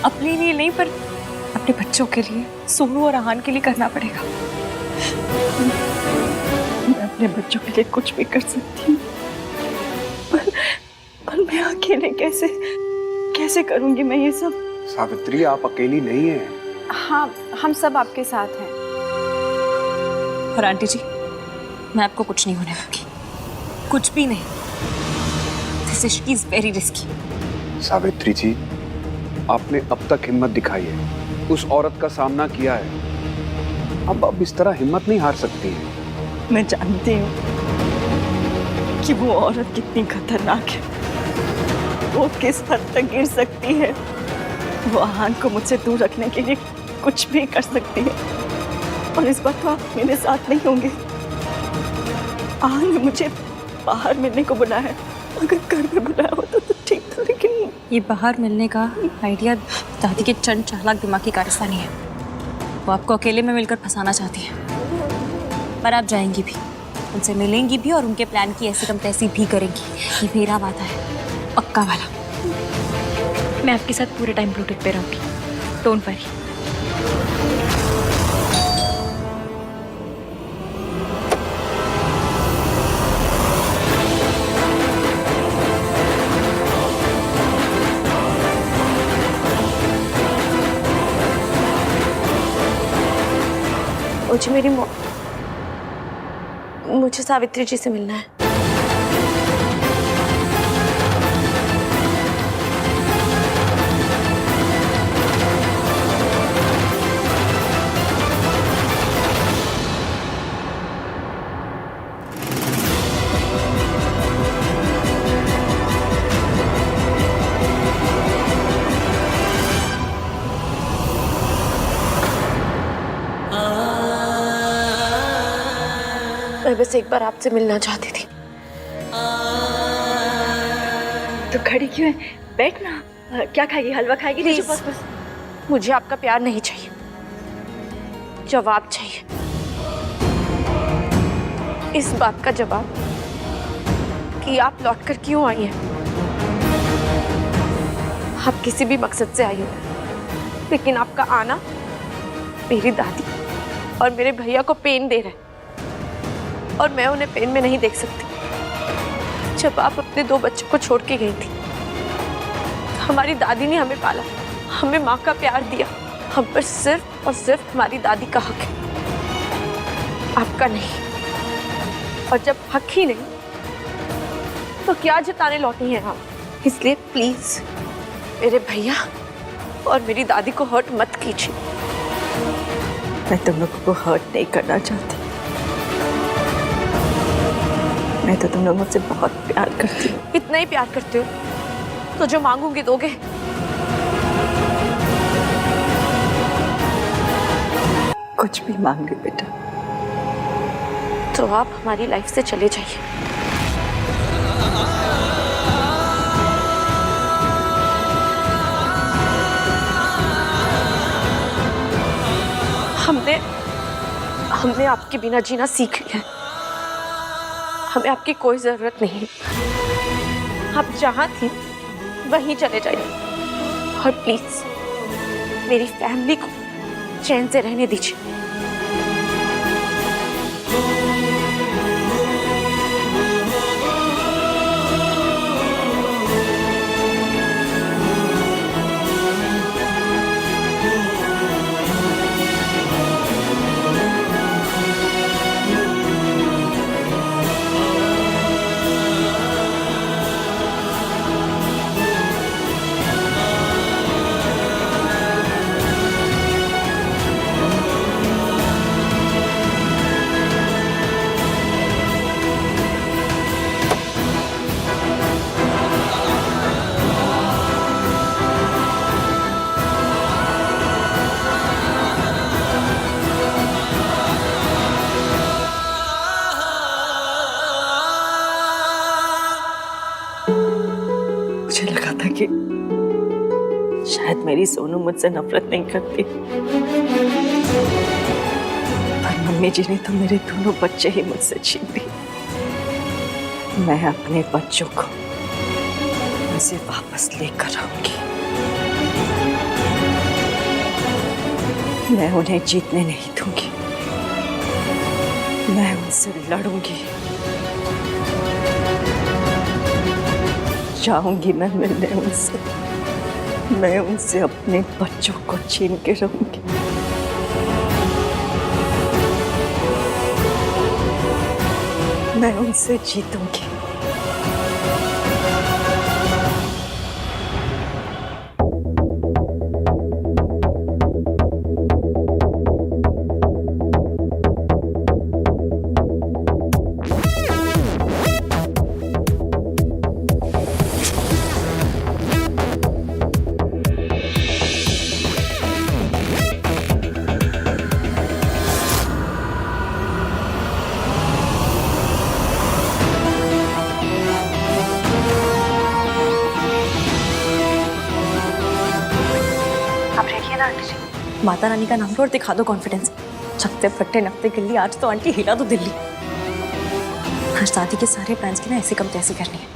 अपने लिए नहीं, पर अपने बच्चों के लिए, सोनू और आहान के लिए करना पड़ेगा। मैं अपने बच्चों के लिए कुछ भी कर सकती हूँ, पर मैं अकेले कैसे करूँगी मैं ये सब? सावित्री, आप अकेली नहीं हैं। हाँ, हम सब आपके साथ हैं। और आंटी जी, मैं आपको कुछ नहीं होने दूंगी, कुछ भी नहीं। दिस इश्क इज वेरी रिस्की। सावित्री जी, आपने अब तक हिम्मत दिखाई है, उस औरत का सामना किया है। अब इस तरह हिम्मत नहीं हार सकती है। मैं जानती हूँ कि वो औरत कितनी खतरनाक है, वो किस हद तक गिर सकती है। वो आहान को मुझसे दूर रखने के लिए कुछ भी कर सकती है, और इस बार तो आप मेरे साथ नहीं होंगे। आहान ने मुझे बाहर मिलने को बुलाया है, अगर घर में बुलाया होता तो ठीक था, लेकिन ये बाहर मिलने का आइडिया दादी के चंड चालाक दिमाग की कारस्तानी है। वो आपको अकेले में मिलकर फंसाना चाहती है, पर आप जाएंगी भी, उनसे मिलेंगी भी, और उनके प्लान की ऐसी कम तैसी भी करेंगी। ये मेरा वादा है, पक्का वाला। मैं आपके साथ पूरे टाइम ब्लूटूथ पे रहूंगी, डोंट वरी। मुझे मुझे सावित्री जी से मिलना है। मैं बस एक बार आपसे मिलना चाहती थी। तो खड़ी क्यों है? बैठ ना। क्या खाएगी? हलवा खाएगी? प्लीज, बस मुझे आपका प्यार नहीं चाहिए, जवाब चाहिए। इस बात का जवाब कि आप लौटकर क्यों आई हैं। आप किसी भी मकसद से आई हो, लेकिन आपका आना मेरी दादी और मेरे भैया को पेन दे रहा है, और मैं उन्हें पेन में नहीं देख सकती। जब आप अपने 2 बच्चों को छोड़ के गई थी, हमारी दादी ने हमें पाला, हमें माँ का प्यार दिया। हम पर सिर्फ और सिर्फ हमारी दादी का हक है, आपका नहीं। और जब हक ही नहीं तो क्या जताने लौटी हैं आप? इसलिए प्लीज मेरे भैया और मेरी दादी को हर्ट मत कीजिए। मैं तुम लोगों को हर्ट नहीं करना चाहती। मैं तो तुम लोग मुझसे बहुत प्यार करती हूँ। इतना ही प्यार करते हो तो जो मांगूंगी दोगे? कुछ भी मांग ली बेटा। तो आप हमारी लाइफ से चले जाइए। हमने आपके बिना जीना सीख लिया है। हमें आपकी कोई जरूरत नहीं है। आप जहां थी वहीं चले जाइए, और प्लीज मेरी फैमिली को चैन से रहने दीजिए। मुझे लगा था कि शायद मेरी सोनू मुझसे नफरत नहीं करती, पर मम्मी जी ने तो मेरे दोनों बच्चे ही मुझसे छीन लिए। मैं अपने बच्चों को मुझसे वापस लेकर आऊंगी। मैं उन्हें जीतने नहीं दूंगी। मैं उनसे लड़ूंगी। जाऊंगी मैं मिलने उनसे। मैं उनसे अपने बच्चों को छीन के रहूंगी। मैं उनसे जीतूंगी। माता रानी का नाम लो और दिखा दो कॉन्फिडेंस। छकते फट्टे नकते गिल्ली, आज तो आंटी हिला दो दिल्ली। हर शादी के सारे प्लान्स की ना ऐसे कम तैसे करनी है।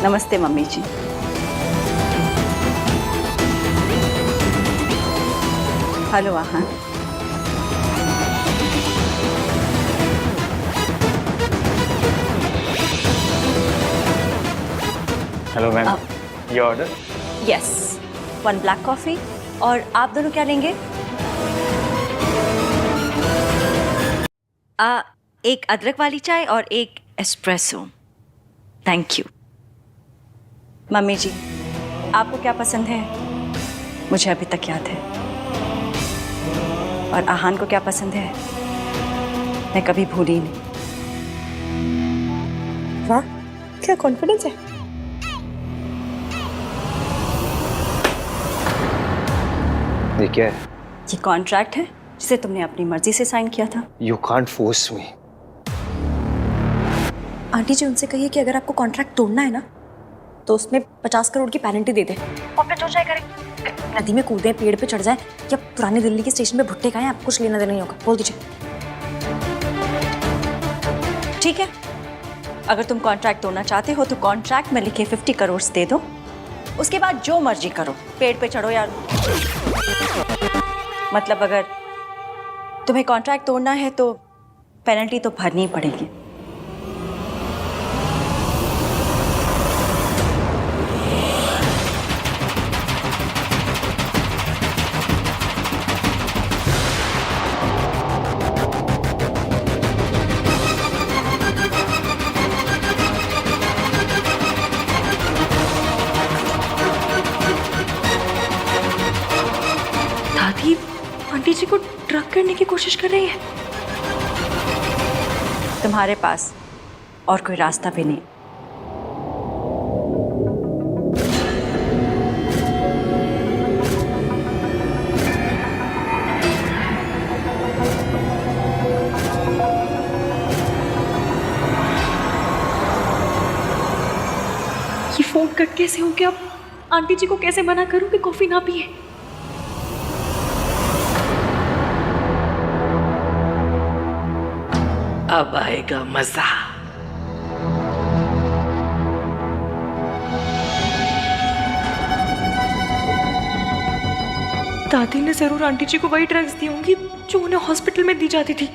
नमस्ते मम्मी जी। हेलो आहान। हेलो मैम, ये ऑर्डर? Yes, 1 black coffee. और आप दोनों क्या लेंगे? एक अदरक वाली चाय और एक एस्प्रेसो। Thank you. मम्मी जी, आपको क्या पसंद है? मुझे अभी तक याद है। और आहान को क्या पसंद है? मैं कभी भूली नहीं। वाह, क्या कॉन्फिडेंस है। ये क्या है? ये कॉन्ट्रैक्ट है जिसे तुमने अपनी मर्जी से साइन किया था। You can't force me. Aunty ji उनसे कहिए कि अगर आपको कॉन्ट्रैक्ट तोड़ना है ना तो उसमें 50 करोड़ की पेनल्टी दे दे और फिर जो चाहे करें। नदी में कूदें, पेड़ पे चढ़ जाए या पुरानी दिल्ली के स्टेशन पे भुट्टे खाएं, आपको कुछ लेना देना नहीं होगा। बोल दीजिए। ठीक है, अगर तुम कॉन्ट्रैक्ट तोड़ना चाहते हो तो कॉन्ट्रैक्ट में लिखे 50 करोड़ दे दो, उसके बाद जो मर्जी करो, पेड़ पे चढ़ो यार। मतलब अगर तुम्हें कॉन्ट्रैक्ट तोड़ना है तो पेनल्टी तो भरनी ही पड़ेगी। दादी आंटी जी को ड्रग करने की कोशिश कर रही है। तुम्हारे पास और कोई रास्ता भी नहीं। ये फोन कट कैसे हो गया? अब आंटी जी को कैसे मना करूं कि कॉफी ना पिए? अब आएगा मजा। दादी ने जरूर आंटी जी को वही ड्रग्स दी होंगी जो उन्हें हॉस्पिटल में दी जाती थी।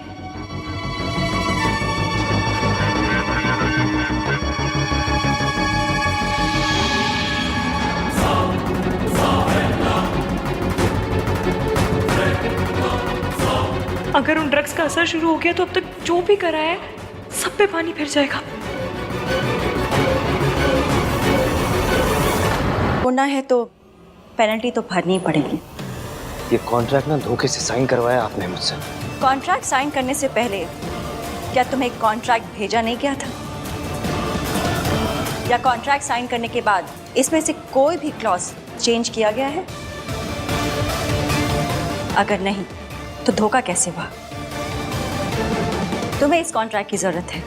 अगर उन ड्रग्स का असर शुरू हो गया तो अब तक जो भी करा है सब पे पानी फिर जाएगा। होना है तो पेनल्टी तो भरनी ही पड़ेगी। ये कॉन्ट्रैक्ट ना धोखे से साइन करवाया आपने मुझसे। कॉन्ट्रैक्ट साइन करने से पहले क्या तुम्हें कॉन्ट्रैक्ट भेजा नहीं गया था? या कॉन्ट्रैक्ट साइन करने के बाद इसमें से कोई भी क्लॉज चेंज किया गया है? अगर नहीं तो धोखा कैसे हुआ? तुम्हें इस कॉन्ट्रैक्ट की जरूरत है,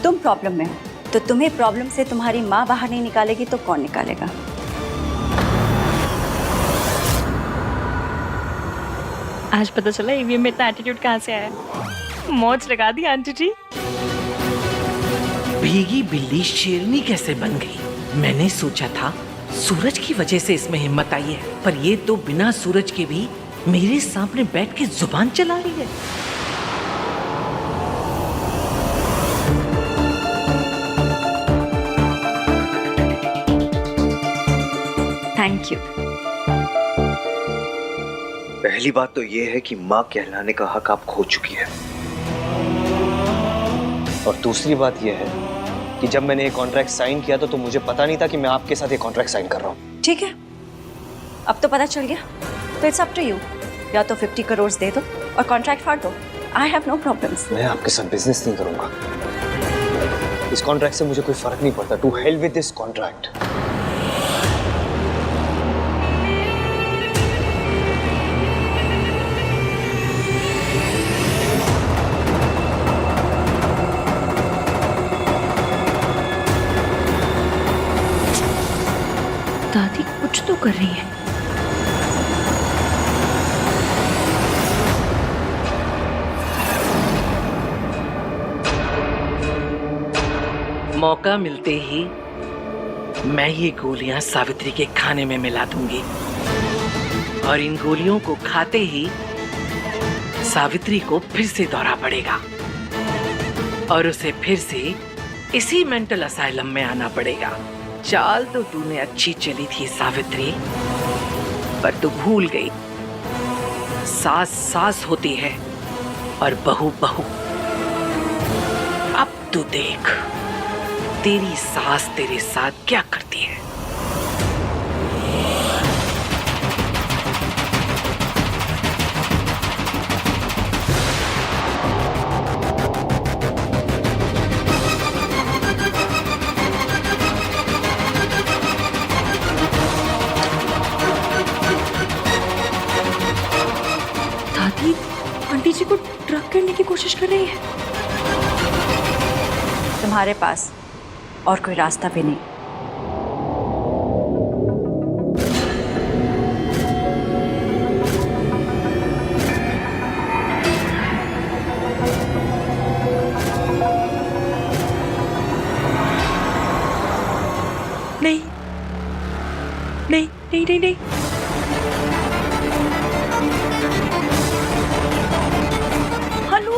तुम प्रॉब्लम में हो, तो तुम्हें प्रॉब्लम से तुम्हारी माँ बाहर नहीं निकालेगी तो कौन निकालेगा? आज पता चला ईवीएम में इतना एटीट्यूड कहाँ से आया। मौज लगा दी आंटी जी। भीगी बिल्ली शेरनी कैसे बन गई? मैंने सोचा था सूरज की वजह से इसमें हिम्मत आई है, पर ये तो बिना सूरज के भी मेरे सामने बैठ के जुबान चला रही है। Thank you. पहली बात तो ये है कि माँ कहलाने का हक आप खो चुकी है, और दूसरी बात ये है कि जब मैंने ये कॉन्ट्रैक्ट साइन किया था तो मुझे पता नहीं था कि मैं आपके साथ ये कॉन्ट्रैक्ट साइन कर रहा हूँ। ठीक है, अब तो पता चल गया, तो इट्स अप टू यू। या तो 50 करोड़ दे दो और कॉन्ट्रैक्ट फाड़ दो। I have no problems. मैं आपके साथ बिजनेस नहीं करूंगा। इस कॉन्ट्रैक्ट से मुझे कोई फर्क नहीं पड़ता। To hell with this contract. दादी कुछ तो कर रही है। मौका मिलते ही मैं ये गोलियां सावित्री के खाने में मिला दूंगी, और इन गोलियों को खाते ही सावित्री को फिर से दौरा पड़ेगा और उसे फिर से इसी मेंटल असाइलम में आना पड़ेगा। चाल तो तूने अच्छी चली थी सावित्री, पर तू भूल गई सास सास होती है और बहू बहू। अब तू देख तेरी सास तेरे साथ क्या करती है। कोशिश कर रही है? तुम्हारे पास और कोई रास्ता भी नहीं। नहीं नहीं नहीं नहीं नहीं। हेलो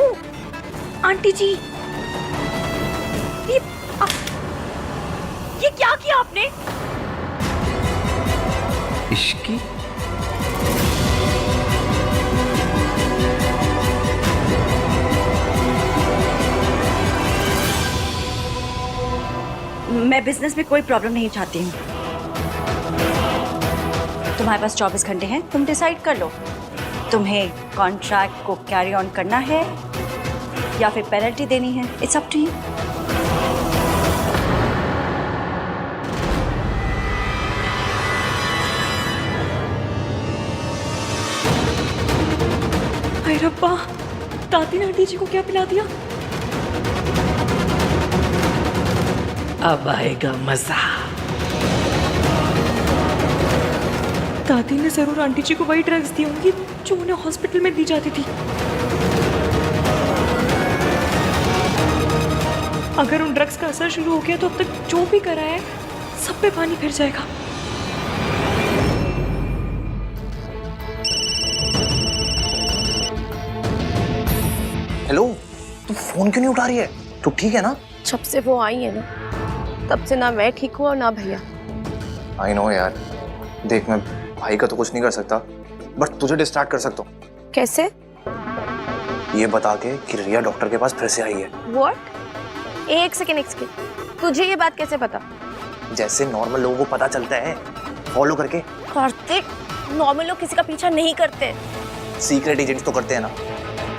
आंटी जी, ये क्या किया आपने? इश्की मैं बिजनेस में कोई प्रॉब्लम नहीं चाहती हूँ। तुम्हारे पास 24 घंटे हैं, तुम डिसाइड कर लो। तुम्हें कॉन्ट्रैक्ट को कैरी ऑन करना है या फिर पेनल्टी देनी है। It's up to you. हाय रब्बा, दादी ने आंटी जी को क्या पिला दिया? अब आएगा मजा। दादी ने जरूर आंटी जी को वही ड्रग्स दी होंगी जो उन्हें हॉस्पिटल में दी जाती थी। अगर उन ड्रग्स का असर शुरू हो गया तो अब तक जो भी करा है सब पे पानी फिर जाएगा। हेलो, तू फोन क्यों नहीं उठा रही है? तू ठीक है ना? जब से वो आई है ना, तब से ना मैं ठीक हूँ और ना भैया। आई नो यार, देख मैं भाई का तो कुछ नहीं कर सकता, बट तुझे डिस्ट्रैक्ट कर सकता हूँ। कैसे? ये बता के कि रिया डॉक्टर के पास फिर से आई है। What? एक सेकेंड तुझे ये बात कैसे पता? जैसे नॉर्मल लोगों को पता चलता है फॉलो करके। कार्तिक, नॉर्मल लोग किसी का पीछा नहीं करते। सीक्रेट एजेंट्स तो करते हैं ना।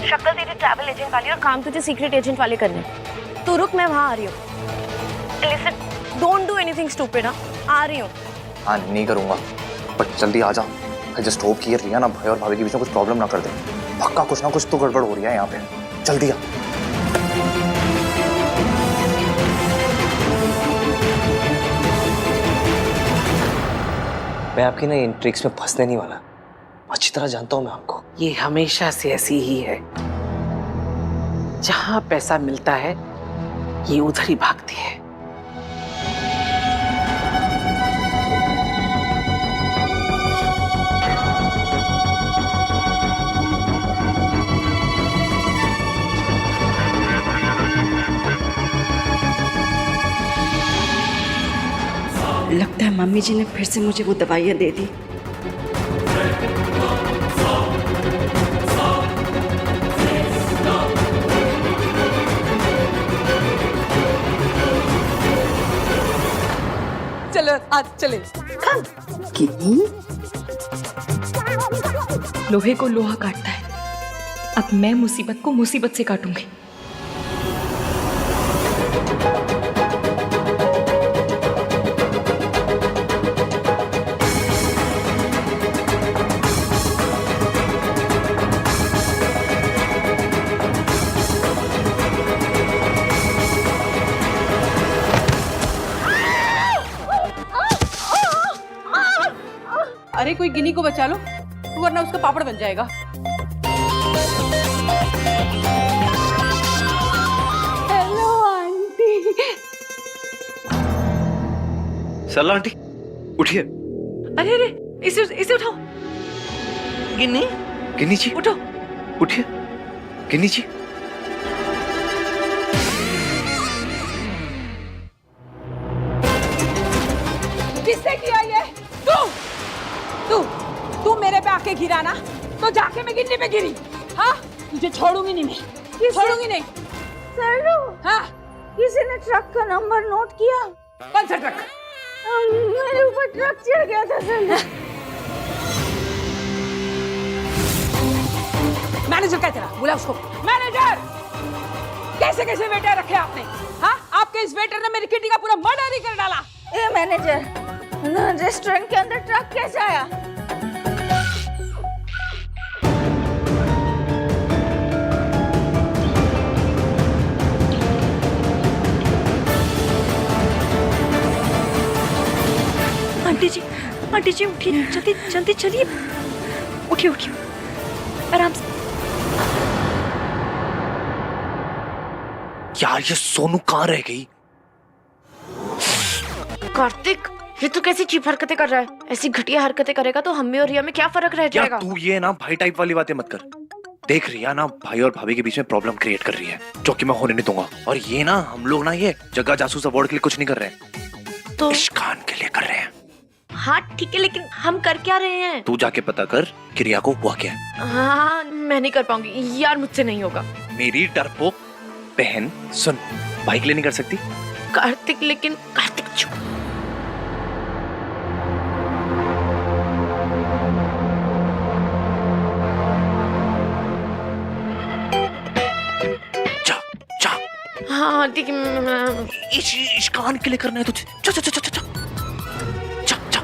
शक्ल तेरी ट्रैवल एजेंट वाली और काम तुझे सीक्रेट एजेंट वाले करने। तू रुक, मैं वहाँ आ रही हूँ। Listen, don't do anything stupid, हाँ? आ रही हूँ। हाँ नहीं करूँगा, बट जल्दी आ जा। I just hope कि ये रिया ना भाई और भाभी के बीच में कुछ प्रॉब्लम ना कर दे। पक्का कुछ ना कुछ तो गड़बड़ हो रही है यहाँ पे। जल्दी आ। मैं आपकी ना इन ट्रिक्स में फंसने नहीं वाला। अच्छी तरह जानता हूँ मैं आपको। ये हमेशा से ऐसी ही है। जहां पैसा मिलता है ये उधर ही भागती है। लगता है मम्मी जी ने फिर से मुझे वो दवाइयाँ दे दी। चलो आज चले। लोहे को लोहा काटता है। अब मैं मुसीबत को मुसीबत से काटूंगी। अरे कोई गिनी को बचा लो, वरना उसका पापड़ बन जाएगा। Hello aunty. सरला आंटी उठिए। अरे अरे, इसे उठाओ। गिन्नी, गिन्नी जी उठो। उठिए। गिन्नी जी किसने किया ये? तू मेरे पे आके गिरा ना, तो जाके मैं गिन्नी पे गिरी। हाँ, तुझे छोड़ूंगी नहीं मैं, छोड़ूंगी नहीं। सर, हाँ, किसी ने ट्रक का नंबर नोट किया? कौन सा ट्रक? मेरे ऊपर ट्रक चढ़ गया था सर। मैनेजर क्या तेरा? बुला उसको। मैनेजर! कैसे कैसे वेटर रखे आपने? हाँ, आपके इस वेटर ने मेरी किटी का पूरा मर्डर ही कर डाला। ए मैनेजर, रेस्टोरेंट के अंदर ट्रक कैसे आया? जी उठिए, जल्दी जल्दी चलिए, उठिए उठिए, आराम से। यार ये सोनू कहाँ रह गई? कार्तिक, ये तू कैसी चीप हरकतें कर रहा है? ऐसी घटिया हरकतें करेगा तो हम में और रिया में क्या फर्क रह जाएगा? यार तू ये ना भाई टाइप वाली बातें मत कर। देख रिया ना भाई और भाभी के बीच में प्रॉब्लम क्रिएट कर रही है, जो कि मैं होने नहीं दूंगा। और ये ना हम लोग ना ये जगह जासूस अवार्ड के लिए कुछ नहीं कर रहे हैं, तो इश्कान के लिए कर रहे हैं। हाँ ठीक है, लेकिन हम कर क्या रहे हैं? तू जाके पता कर कि रिया को हुआ क्या है। हाँ मैं नहीं कर पाऊंगी यार, मुझसे नहीं होगा। मेरी डरपोक बहन सुन, भाई के लिए नहीं कर सकती? कार्तिक, लेकिन कार्तिक चुप। हाँ ठीक है, इश्कान के लिए करना है तुझे। जा जा जा जा जा जा जा।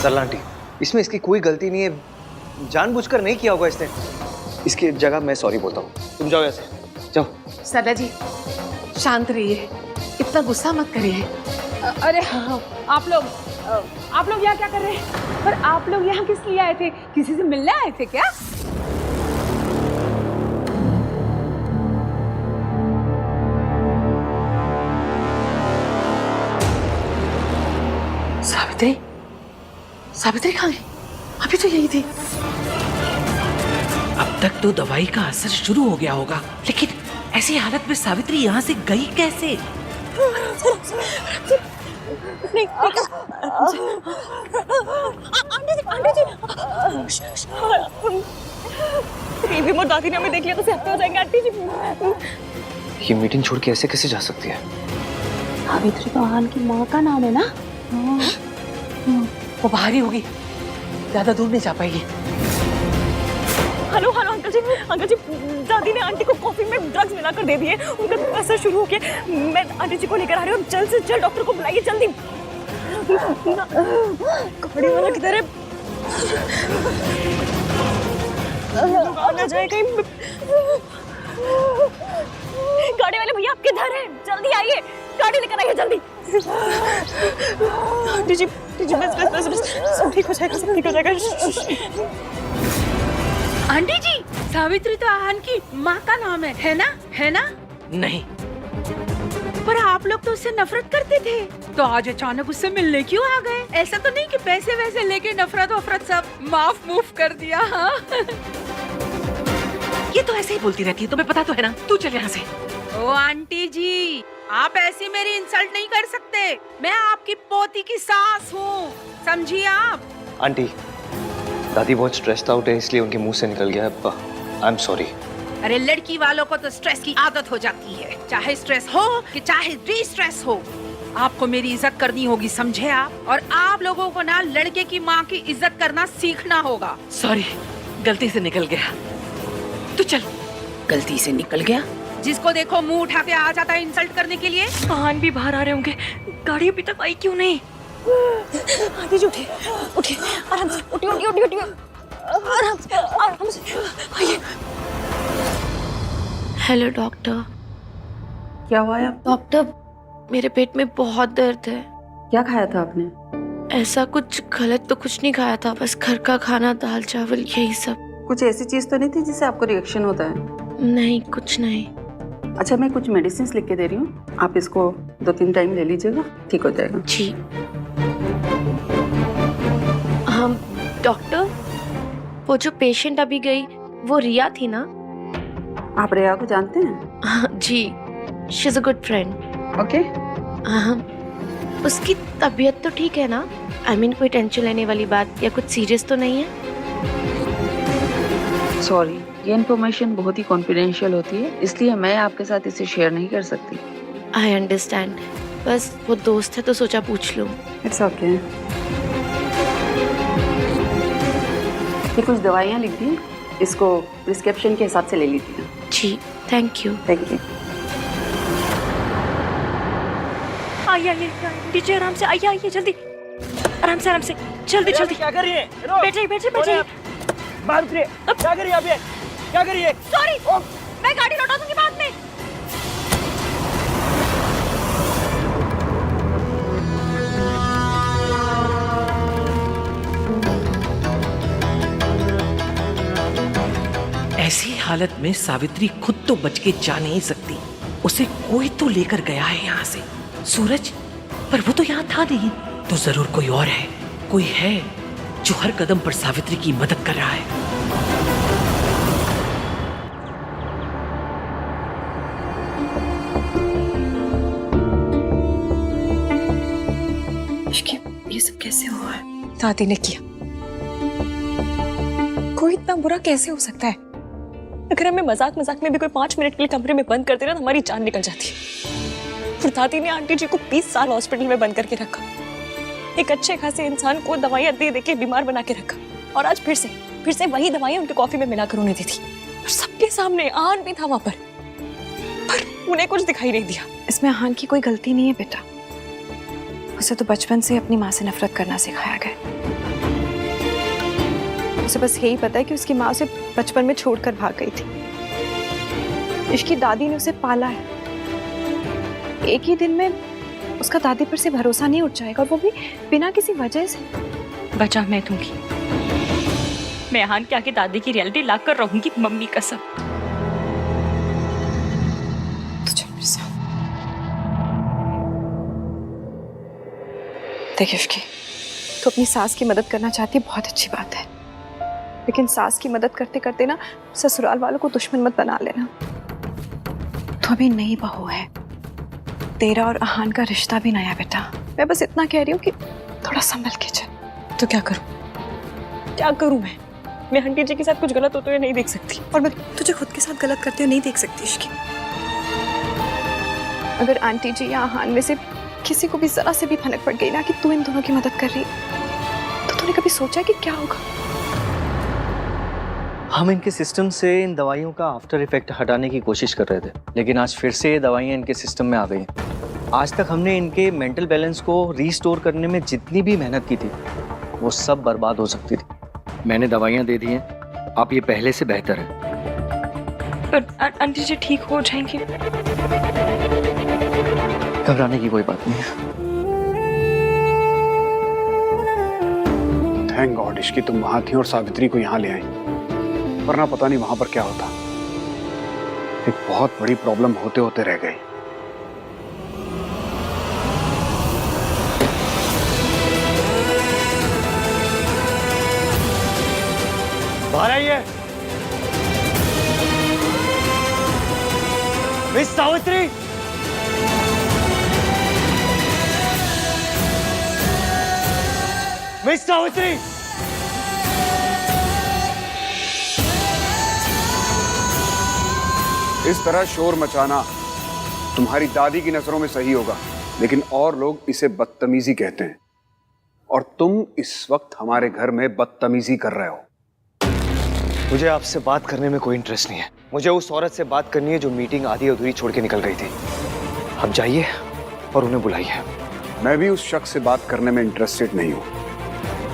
सरला आंटी, इसमें इसकी कोई गलती नहीं है, जानबूझकर नहीं किया होगा इसने। इसकी जगह मैं सॉरी बोलता हूँ, तुम जाओ ऐसे, जाओ। सरला जी शांत रहिए, इतना गुस्सा मत करिए। अरे हाँ, आप लोग यहाँ क्या कर रहे हैं? पर आप लोग यहाँ किस लिए आए थे? किसी से मिलने आए थे क्या? सावित्री, सावित्री कहाँ गई? अभी तो यही थी। अब तक तो दवाई का असर शुरू हो गया होगा, लेकिन ऐसी हालत में सावित्री यहाँ से गई कैसे? दादी ने हमें देख लिया तो सहते हो जाएंगे आंटी जी। ये मीटिंग छोड़ के ऐसे कैसे जा सकती है? सावित्री तो आहान की माँ का नाम है ना? वो बाहर ही होगी, ज्यादा दूर नहीं जा पाएगी। हेलो हेलो अंकल जी, दादी ने आंटी को कॉफी में ड्रग्स मिलाकर दे दिए, उनका असर शुरू हो गया। मैं आंटी जी को लेकर आ रही हूँ, जल्द से जल्द डॉक्टर को बुलाइए, जल्दी। गाड़ी वाला किधर है? आ जाए कहीं। गाड़ी वाले भैया आप किधर हैं? जल्दी आइए, गाड़ी लेकर आइए जल्दी। आंटी जी बस सब ठीक हो जाएगा, सब ठीक हो जाएगा। आंटी जी, सावित्री तो आहान की माँ का नाम है ना? है ना? नहीं, पर आप लोग तो उससे नफरत करते थे, तो आज अचानक उससे मिलने क्यों आ गए? ऐसा तो नहीं कि पैसे वैसे लेके नफरत वफरत सब माफ मूफ कर दिया? हाँ ये तो ऐसे ही बोलती रहती है, तुम्हें पता तो है ना। तू चल यहाँ से। ओ आंटी जी, आप ऐसी मेरी इंसल्ट नहीं कर सकते। मैं आपकी पोती की सास हूँ, समझिए आप। आंटी, दादी बहुत स्ट्रेस्ड आउट है, इसलिए उनके मुंह से निकल गया। I am sorry. अरे लड़की वालों को तो स्ट्रेस की आदत हो जाती है, चाहे स्ट्रेस हो कि चाहे डी स्ट्रेस हो। आपको मेरी इज्जत करनी होगी, समझे आप? और आप लोगों को ना लड़के की माँ की इज्जत करना सीखना होगा। सॉरी, गलती से निकल गया। तू चल। गलती से निकल गया? जिसको देखो मुंह उठा के आ जाता है इंसल्ट करने के लिए। आहान भी बाहर आ रहे होंगे, गाड़ी अभी तक आई क्यों नहीं? आंटी जी उठिए, आराम से उठिए, आराम से आइए। Hello doctor. क्या हुआ है? डॉक्टर, मेरे पेट में बहुत दर्द है। क्या खाया था आपने? ऐसा कुछ गलत तो कुछ नहीं खाया था, बस घर का खाना, दाल चावल यही सब। कुछ ऐसी चीज तो नहीं थी जिससे आपको रिएक्शन होता है? नहीं, कुछ नहीं। अच्छा, मैं कुछ मेडिसिन लिख के दे रही हूँ, आप इसको 2-3 टाइम ले लीजिएगा, ठीक हो जाएगा। जी। हम डॉक्टर, वो जो पेशेंट अभी गई वो रिया थी ना? आप रिया को जानते हैं? जी, she is a good friend. Okay. उसकी तबीयत तो ठीक है ना? आई मीन कोई टेंशन लेने वाली बात या कुछ सीरियस तो नहीं है? सॉरी, ये इन्फॉर्मेशन बहुत ही कॉन्फिडेंशियल होती है, इसलिए मैं आपके साथ इसे शेयर नहीं कर सकती। आई अंडरस्टैंड, बस वो दोस्त है तो सोचा पूछ लूं। It's okay. ये कुछ दवाइयाँ लिख दी, इसको प्रिस्क्रिप्शन के हिसाब से ले लीजिए। जी, थैंक यू। Thank you. आइए नीचे, आराम से आइए जल्दी, आराम से जल्दी। क्या कर रही है? बैठिए। बाहर उतरिए। क्या कर रही है आप? क्या कर रही है? सॉरी, मैं गाड़ी लौटा दूंगी बाद में। हालत में सावित्री खुद तो बच के जा नहीं सकती, उसे कोई तो लेकर गया है यहाँ से। सूरज, पर वो तो यहाँ था नहीं, तो जरूर कोई और है, कोई है जो हर कदम पर सावित्री की मदद कर रहा है। ये सब कैसे हुआ है? दादी ने किया। कोई इतना बुरा कैसे हो सकता है? अगर हमें मजाक मजाक में भी कोई 5 मिनट के लिए कमरे में बंद कर देना तो हमारी जान निकल जाती है। फिर दादी ने आंटी जी को 20 साल हॉस्पिटल में बंद करके रखा, एक अच्छे खासे इंसान को दवाइयां दे दे के बीमार बना के रखा, और आज फिर से वही दवाइयां उनके कॉफी में मिलाकर उन्हें दी थी, और सबके सामने आहान भी था वहां पर उन्हें कुछ दिखाई नहीं दिया। इसमें आहान की कोई गलती नहीं है बेटा, उसे तो बचपन से अपनी माँ से नफरत करना सिखाया गया। उसे बस यही पता है कि उसकी माँ उसे बचपन में छोड़कर भाग गई थी। इसकी दादी ने उसे पाला है। एक ही दिन में उसका दादी पर से भरोसा नहीं उठ जाएगा, और वो भी बिना किसी वजह से। बचा मैं दूंगी, मैं आहान के आगे दादी की रियलिटी ला कर रहूंगी, मम्मी कसम। देखिए उसकी तो अपनी सास की मदद करना चाहती है, बहुत अच्छी बात है, लेकिन सास की मदद करते करते ना ससुराल वालों को दुश्मन मत बना लेना। तो अभी नई बहू है, तेरा और आहान का रिश्ता भी नया बेटा। मैं बस इतना कह रही हूँ कि थोड़ा संभल के चल। तो क्या करूं मैं आंटी जी के साथ कुछ गलत होते हुए नहीं देख सकती, और मैं तुझे खुद के साथ गलत करते हुए नहीं देख सकती इसकी। अगर आंटी जी या आहान में से किसी को भी जरा से भी भनक पड़ गई ना कि तू इन दोनों की मदद कर रही, तो तूने कभी सोचा कि क्या होगा? हम इनके सिस्टम से इन दवाइयों का आफ्टर इफेक्ट हटाने की कोशिश कर रहे थे, लेकिन आज फिर से ये दवाइयाँ इनके सिस्टम में आ गई हैं। आज तक हमने इनके मेंटल बैलेंस को रीस्टोर करने में जितनी भी मेहनत की थी, वो सब बर्बाद हो सकती थी। मैंने दवाइयाँ दे दी हैं, आप ये पहले से बेहतर है। पर आंटी जी ठीक हो जाएंगे, घबराने की कोई बात नहीं है। थैंक गॉड इश्की तुम वहां थी और सावित्री को यहाँ ले आई, वरना पता नहीं वहां पर क्या होता। एक बहुत बड़ी प्रॉब्लम होते होते रह गई। बाहर आइए। मिस सावित्री, मिस सावित्री, इस तरह शोर मचाना तुम्हारी दादी की नजरों में सही होगा, लेकिन और लोग इसे बदतमीजी कहते हैं, और तुम इस वक्त हमारे घर में बदतमीजी कर रहे हो। मुझे आपसे बात करने में कोई इंटरेस्ट नहीं है। मुझे उस औरत से बात करनी है जो मीटिंग आधी अधूरी छोड़ के निकल गई थी। आप जाइए और उन्हें बुलाइए। मैं भी उस शख्स से बात करने में इंटरेस्टेड नहीं हूं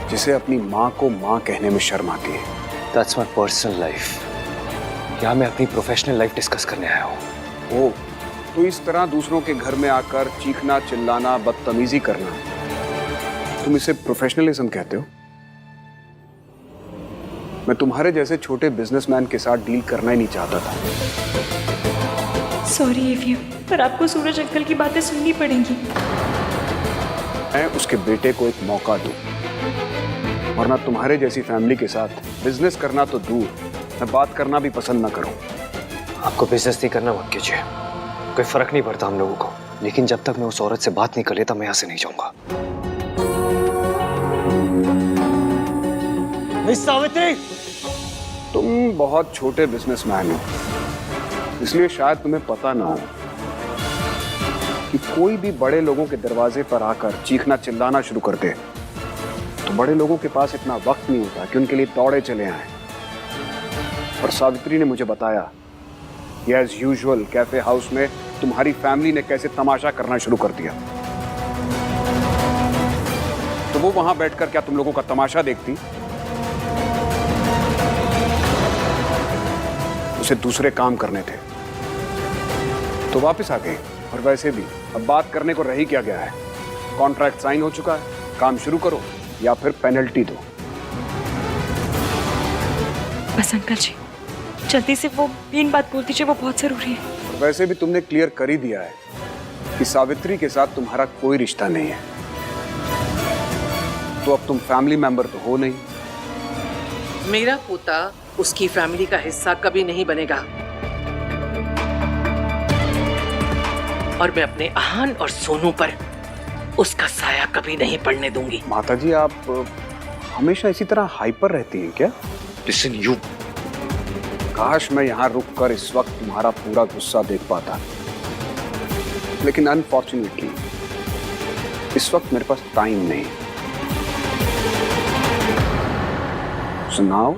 जिसे अपनी माँ को माँ कहने में शर्म आती है। That's my personal life. यहाँ मैं अपनी प्रोफेशनल लाइफ डिस्कस करने आया हूँ। ओह, तो इस तरह दूसरों के घर में आकर चीखना, चिल्लाना, बदतमीजी करना, तुम इसे प्रोफेशनलिज्म कहते हो? मैं तुम्हारे जैसे छोटे बिजनेसमैन के साथ डील करना ही नहीं चाहता था। सॉरी एवीएम, पर आपको सूरज अंकल की बातें सुननी पड़ेंगी। मैं उसके बेटे को एक मौका दूं, वरना तुम्हारे जैसी फैमिली के साथ बिजनेस करना तो दूर, मैं बात करना भी पसंद ना करूं। आपको बिजनेस नहीं करना मत कीजिए, कोई फर्क नहीं पड़ता हम लोगों को, लेकिन जब तक मैं उस औरत से बात नहीं कर लेता मैं यहाँ से नहीं जाऊंगा। मिस सावित्री, तुम बहुत छोटे बिजनेसमैन हो, इसलिए शायद तुम्हें पता ना हो कि कोई भी बड़े लोगों के दरवाजे पर आकर चीखना चिल्लाना शुरू कर दे तो बड़े लोगों के पास इतना वक्त नहीं होता कि उनके लिए दौड़े चले आए। और सावित्री ने मुझे बताया कि एज यूजुअल कैफे हाउस में तुम्हारी फैमिली ने कैसे तमाशा करना शुरू कर दिया। तो वो वहां बैठकर क्या तुम लोगों का तमाशा देखती? उसे दूसरे काम करने थे तो वापस आ गई। और वैसे भी अब बात करने को रह ही क्या गया है, कॉन्ट्रैक्ट साइन हो चुका है, काम शुरू करो या फिर पेनल्टी दो। बस अंकल जी, जल्दी से वो मेन बात बोल दीजिए, वो बहुत जरूरी है। और वैसे भी तुमने क्लियर कर ही दिया है कि सावित्री के साथ तुम्हारा कोई रिश्ता नहीं है, तो अब तुम फैमिली मेंबर तो हो नहीं। मेरा पोता उसकी फैमिली का हिस्सा कभी नहीं बनेगा, और मैं अपने आहान और सोनू पर उसका साया कभी नहीं पड़ने दूंगी। माताजी, आप हमेशा इसी तरह हाइपर रहती हैं क्या? लिसन यू, काश मैं यहाँ रुककर इस वक्त तुम्हारा पूरा गुस्सा देख पाता, लेकिन अनफॉर्चुनेटली इस वक्त मेरे पास टाइम नहीं। So now,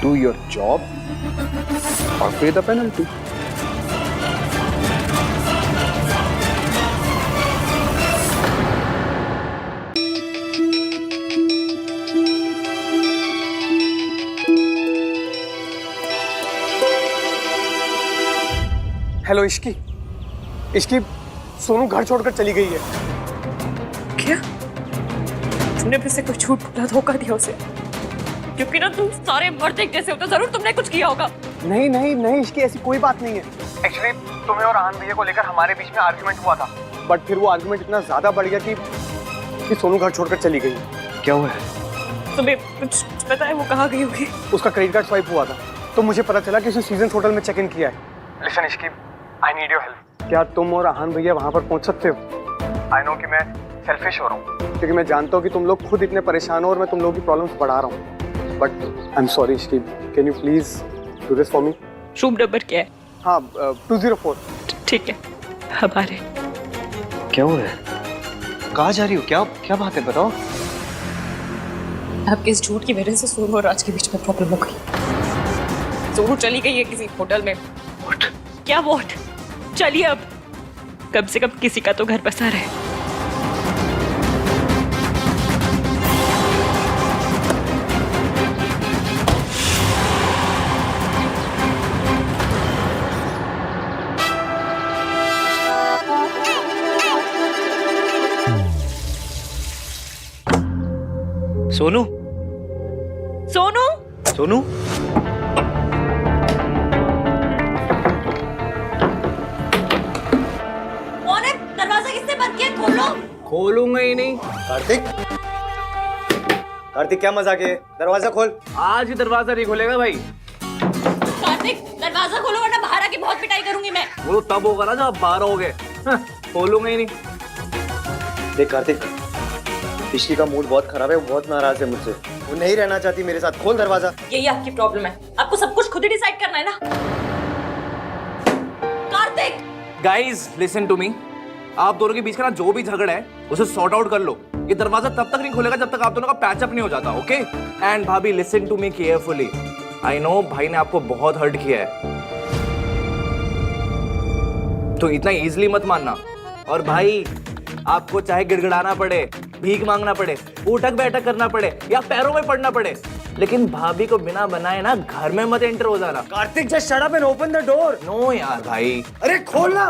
do your job or pay the penalty. Hello Ishki, Ishki, Sonu घर छोड़कर चली गई है। क्या? तुमने फिर से कुछ झूठ बोला, धोखा दिया उसे? क्योंकि ना तुम सारे मर्द एक जैसे हो, तो जरूर तुमने कुछ किया होगा। नहीं नहीं नहीं इश्की, ऐसी कोई बात नहीं है। एक्चुअली तुम्हें और आनंद भैया को लेकर हमारे बीच में आर्गुमेंट हुआ था, बट फिर वो आर्गुमेंट इतना ज्यादा बढ़ गया कि सोनू घर छोड़कर चली गई। क्या हुआ है? तुम्हें कुछ पता है वो कहाँ गई होगी? उसका क्रेडिट कार्ड स्वाइप हुआ था, तो मुझे पता चला कि उसने सीजन्स होटल में चेक इन किया है। Listen Ishki, I need your help. क्या तुम और आहान भैया वहाँ पर पहुँच सकते हो? आई नो कि मैं सेल्फिश हो रहा हूँ, क्योंकि मैं जानता हूँ कि तुम लोग खुद इतने परेशान हो और मैं तुम लोगों की प्रॉब्लम्स बढ़ा रहा हूँ, but I am sorry Ishki, can you please do this for me? Room number क्या है? हाँ 204। ठीक है, अब आ रहे। क्या हुआ है? कहाँ जा रही हो? क्या क्या बात है, बताओ। आपके इस झूठ की वजह से सोनू और राज के बीच में प्रॉब्लम हो गई। सोनू चली गई है किसी होटल में। What? क्या वॉट? चलिए अब, कम से कम किसी का तो घर बसा रहे। सोनू, सोनू, सोनू, कौन है? दरवाजा किसने बंद किया? खोलो। खोलूंगा ही नहीं। कार्तिक, कार्तिक क्या मजाक है? दरवाजा खोल। आज ही दरवाजा नहीं खोलेगा भाई। कार्तिक, दरवाजा खोलो वरना बाहर आके बहुत पिटाई करूंगी मैं। वो तब होगा ना जब आप बाहर होगे। खोलूंगा ही नहीं। देख कार्तिक, इश्की का मूड बहुत खराब है, वो बहुत नाराज है मुझसे, वो नहीं रहना चाहती मेरे साथ। खोल दरवाजा। यही आपकी प्रॉब्लम है, आपको सब कुछ खुद ही डिसाइड करना है ना। Kartik, guys listen to me, आप दोनों के बीच का ना जो भी झगड़ा है उसे सॉर्ट आउट कर लो। ये दरवाजा तब तक नहीं खुलेगा जब तक आप दोनों का पैचअप नहीं हो जाता, ओके? एंड भाभी listen to me carefully, I know भाई ने आपको बहुत हर्ट किया है, तो इतना इजीली मत मानना। और भाई आपको चाहे गिड़गिड़ाना पड़े, भीख मांगना पड़े, उठक बैठक करना पड़े या पैरों में पड़ना पड़े, लेकिन भाभी को बिना बनाए ना घर में मत एंटर हो जाना। Kartik just shut up and open the door. No यार भाई। अरे खोलना।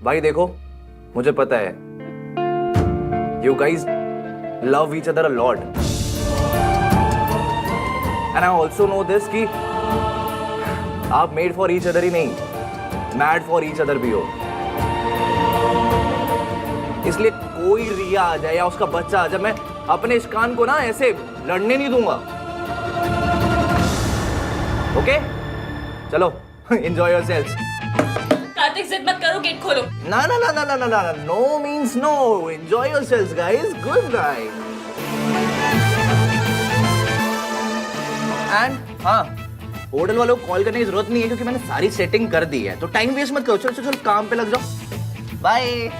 भाई देखो, मुझे पता है you guys love each other a lot and I also know this कि आप made for each other ही नहीं, mad for each other भी हो। इसलिए कोई रिया आ जाए या उसका बच्चा आ जाए, मैं अपने इस कान को ना ऐसे लड़ने नहीं दूंगा, ओके? चलो enjoy yourselves। कार्तिक जिद मत करो, गेट खोलो। ना ना ना ना ना ना ना, no means no, enjoy yourselves guys, good night। And हाँ, होटल वालों को कॉल करने की जरूरत नहीं है क्योंकि मैंने सारी सेटिंग कर दी है, तो टाइम वेस्ट मत करो, चलो चलो चलो काम पे लग जाओ, बाय।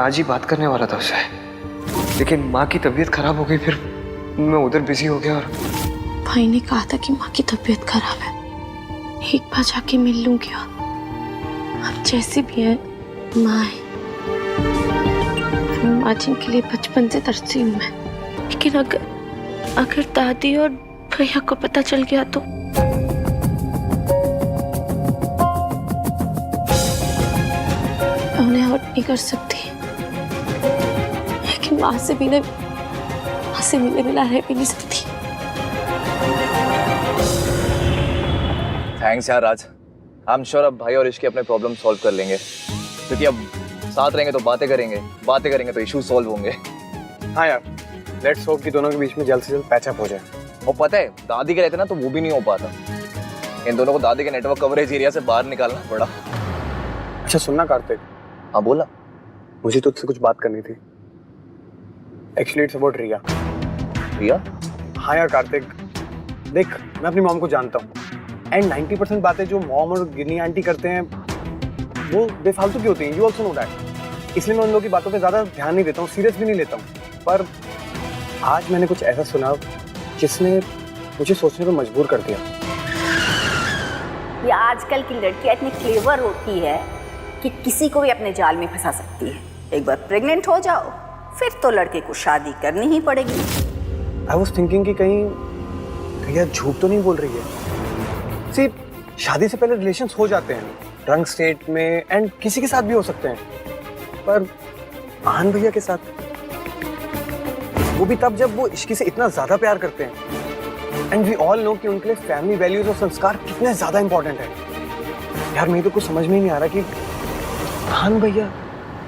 आज ही बात करने वाला था उससे, लेकिन माँ की तबीयत खराब हो गई, फिर मैं उधर बिजी हो गया। और भाई ने कहा था कि माँ की तबीयत खराब है, एक बार जाके मिल लूंगी। अब जैसे भी है माँ है, माँ जिनके लिए बचपन से तरसी हूँ मैं। लेकिन अगर दादी और भैया को पता चल गया तो मैं उन्हें हर्ट नहीं कर सकती, लेकिन माँ से मिले बिना रह भी नहीं सकती। थैंक्स यार राज। आई एम श्योर अब भाई और इश्की अपने प्रॉब्लम सॉल्व कर लेंगे, क्योंकि अब साथ रहेंगे तो बातें करेंगे तो इशू सॉल्व होंगे। हाँ यार, लेट्स होप कि दोनों के बीच में जल्द से जल्द पैचअप हो जाए। और पता है दादी के रहते ना तो वो भी नहीं हो पाता, इन दोनों को दादी के नेटवर्क कवरेज एरिया से बाहर निकालना पड़ा। अच्छा सुनना कार्तिक। हाँ बोला। मुझे तुझसे कुछ बात करनी थी। एक्चुअली इट्स अबाउट रिया। रिया? हाँ यार कार्तिक, देख मैं अपनी मॉम को जानता हूँ, एंड 90% बातें जो मॉम और गिन्नी आंटी करते हैं वो बेफालतू की होती हैं। You also know that. इसलिए मैं उन लोगों की बातों पे ज़्यादा ध्यान नहीं देता हूँ, सीरियस भी नहीं लेता हूँ। पर आज मैंने कुछ ऐसा सुना जिसने मुझे सोचने पर मजबूर कर दिया। ये आजकल की लड़कियां इतनी क्लेवर होती है कि किसी को भी अपने जाल में फंसा सकती है। एक बार प्रेग्नेंट हो जाओ फिर तो लड़के को शादी करनी ही पड़ेगी। आई वॉज थिंकिंग कि कहीं रिया झूठ तो नहीं बोल रही है। सिर्फ शादी से पहले रिलेशंस हो जाते हैं रंग स्टेट में, एंड किसी के साथ भी हो सकते हैं, पर आहान भैया के साथ वो भी तब जब वो इश्की से इतना ज्यादा प्यार करते हैं। एंड वी ऑल नो कि उनके लिए फैमिली वैल्यूज और संस्कार कितने ज्यादा इंपॉर्टेंट है। यार मुझे तो कुछ समझ में ही नहीं आ रहा कि आहान भैया।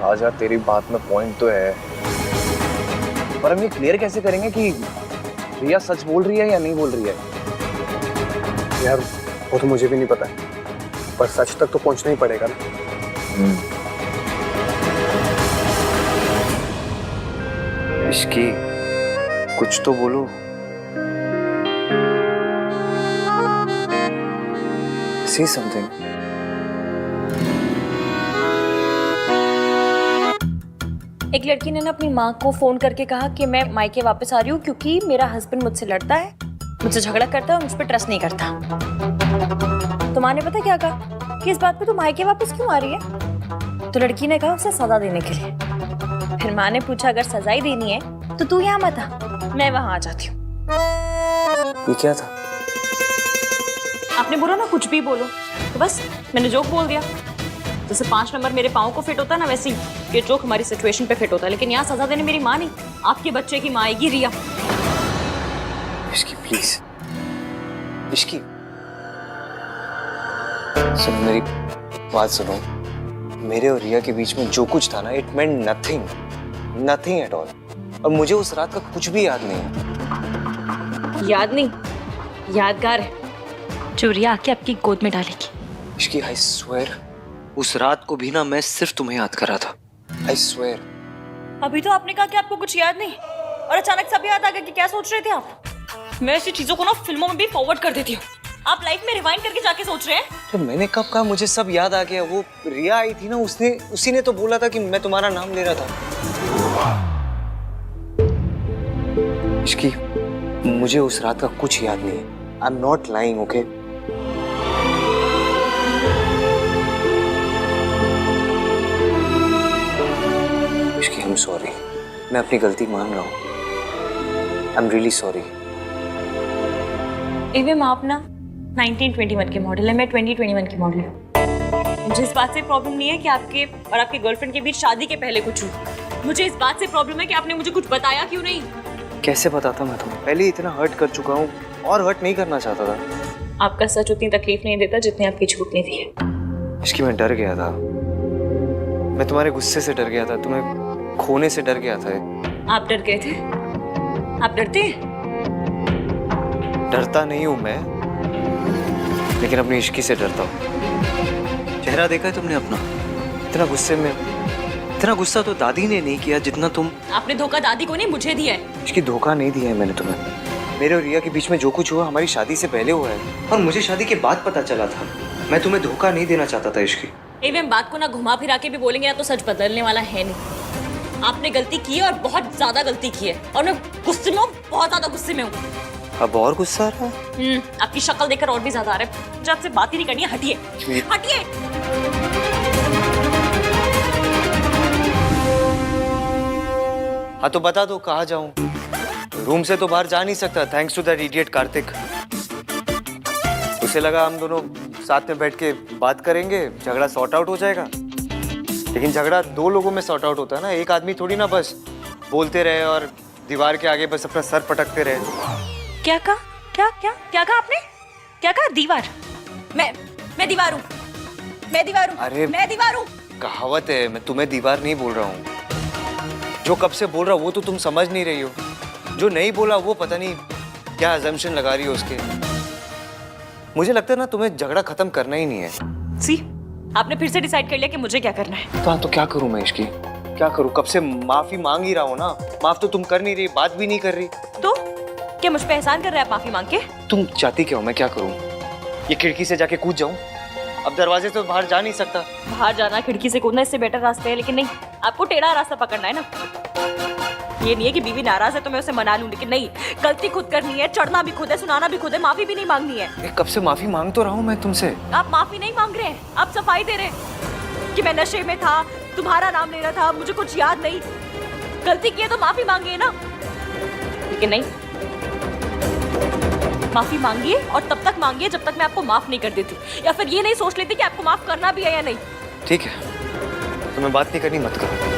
आज यार तेरी बात में पॉइंट तो है, पर हम ये क्लियर कैसे करेंगे कि रिया सच बोल रही है या नहीं बोल रही है? यार वो तो मुझे भी नहीं पता, पर सच तक तो पहुंचना ही पड़ेगा ना। इश्की कुछ तो बोलो। Say something. एक लड़की ने ना अपनी माँ को फोन करके कहा कि मैं मायके वापस आ रही हूँ क्योंकि मेरा हस्बैंड मुझसे लड़ता है, मुझसे झगड़ा करता है और मुझ पर ट्रस्ट नहीं करता। तो माँ ने पता क्या कहा कि इस बात पे तू मायके वापस क्यों आ रही है? तो लड़की ने कहा उसे सजा देने के लिए। फिर माँ ने पूछा अगर सजा ही देनी है तो तू यहाँ मत आ, मैं वहां आ जाती हूँ। ये क्या था? आपने बोला ना कुछ भी बोलो, तो बस मैंने जोक बोल दिया। जैसे 5 नंबर मेरे पाँव को फिट होता ना, वैसे ही ये जोक हमारी सिचुएशन पे फिट होता है। लेकिन यहाँ सजा देने मेरी माँ नहीं, आपके बच्चे की माँ आएगी रिया। इश्की प्लीज, इश्की सुनो मेरी बात सुनो। मेरे और रिया के बीच में जो कुछ था ना, it meant nothing at all. और मुझे उस रात का कुछ भी याद नहीं है। याद नहीं, यादगार है जो रिया आके आपकी गोद में डालेगी। इश्की आई स्वेयर उस रात को भी ना मैं सिर्फ तुम्हें याद कर रहा था। I swear. अभी तो आपने कहा कि आपको कुछ याद नहीं, और अचानक सब याद आ गया कि क्या सोच रहे थे आप? मैं ऐसी चीजों को ना फिल्मों में भी फॉरवर्ड कर देती हूँ, आप लाइफ में रिवाइंड करके जाके सोच रहे हैं। तो मैंने कब कहा मुझे सब याद आ गया? वो रिया आई थी ना, उसी ने तो बोला था कि मैं तुम्हारा नाम ले रहा था। इश्की मुझे उस रात का कुछ याद नहीं है। I am not lying, okay? Ishki I am sorry, मैं अपनी गलती मान रहा हूँ। I am really sorry. एवं आप ना 1921 के मॉडल है, मैं 2021 की मॉडल हूँ। मुझे इस बात से प्रॉब्लम नहीं है कि आपके और आपके गर्लफ्रेंड के बीच शादी के पहले कुछ हुआ। मुझे इस बात से प्रॉब्लम है कि आपने मुझे कुछ बताया क्यों नहीं। कैसे बताता मैं तुम्हें? पहले इतना हर्ट कर चुका हूँ और हर्ट नहीं करना चाहता था। आपका सच उतनी तकलीफ नहीं देता जितनी आपकी झूठ ने दी है। इसकी मैं डर गया था, मैं तुम्हारे गुस्से से डर गया था, तुम्हें खोने से डर गया था। आप डर गए थे? आप डरते हैं? डरता नहीं हूँ मैं, लेकिन अपनी इश्की से डरता हूँ। चेहरा देखा है तुमने अपना? इतना गुस्से में, इतना गुस्सा तो दादी ने नहीं किया जितना तुम। आपने धोखा दादी को नहीं मुझे दिया है। इसकी धोखा नहीं दिया है मैंने तुम्हें। मेरे और रिया के बीच में जो कुछ हुआ हमारी शादी से पहले हुआ है, और मुझे शादी के बाद पता चला था। मैं तुम्हें धोखा नहीं देना चाहता था इश्की। एवं बात को ना घुमा फिरा के भी बोलेंगे ना तो सच बदलने वाला है नहीं। आपने गलती की है और बहुत ज्यादा गलती की है और मैं गुस्से में हूँ, बहुत ज्यादा गुस्से में हूँ। अब और गुस्सा आ रहा है? आपकी शक्ल देखकर और भी ज्यादा आ रहा है। मुझे आपसे बात ही नहीं करनी है, हटिए हटिए। हाँ तो बता दो कहाँ जाऊं? रूम से तो बाहर जा नहीं सकता thanks to that idiot Kartik. उसे लगा हम दोनों साथ में बैठ के बात करेंगे, झगड़ा सॉर्ट आउट हो जाएगा। लेकिन झगड़ा दो लोगों में सॉर्ट आउट होता है ना, एक आदमी थोड़ी ना बस बोलते रहे और दीवार के आगे बस अपना सर पटकते रहे। क्या कहा? क्या कहा आपने? क्या कहा? दीवार? मैं दीवार हूँ, मैं दीवार हूँ। अरे मैं दीवार हूँ। कहावत है, मैं तुम्हें दीवार नहीं बोल रहा हूँ। जो कब से बोल रहा वो तो तुम समझ नहीं रही हो, जो नहीं बोला वो पता नहीं क्या अजम्पशन लगा रही हो उसके। मुझे लगता है ना तुम्हें झगड़ा खत्म करना ही नहीं है। सी, आपने फिर से डिसाइड कर लिया कि मुझे क्या करना है। तो क्या करूं मैं इसकी? क्या करूं? कब से माफी मांग ही रहा हूं ना, माफ तो तुम कर नहीं रही, बात भी नहीं कर रही। तो क्या मुझ पे एहसान कर रहे हैं आप माफी मांग के? तुम चाहती क्या हो मैं क्या करूं? ये खिड़की से जाके कूद जाऊं? अब दरवाजे से बाहर जा नहीं सकता। बाहर जाना खिड़की से कूदना इससे बेटर रास्ते है, लेकिन नहीं, आपको टेढ़ा रास्ता पकड़ना है ना। ये नहीं है कि बीवी नाराज है तो मैं उसे मना लूं, लेकिन नहीं, गलती खुद करनी है, चढ़ना भी खुद है, सुनाना भी खुद है, माफी भी नहीं मांगनी है। कब से माफी मांग तो रहा हूं मैं तुमसे। आप माफी नहीं मांग रहे हैं, आप सफाई दे रहे हैं कि मैं नशे में था, तुम्हारा नाम ले रहा था, मुझे कुछ याद नहीं। गलती की है तो माफी मांगिए ना, लेकिन नहीं, माफी मांगिए और तब तक मांगिए जब तक मैं आपको माफ नहीं कर देती, या फिर ये नहीं सोच लेती कि आपको माफ करना भी है या नहीं। ठीक है, तुम्हें बात नहीं करनी मत करो।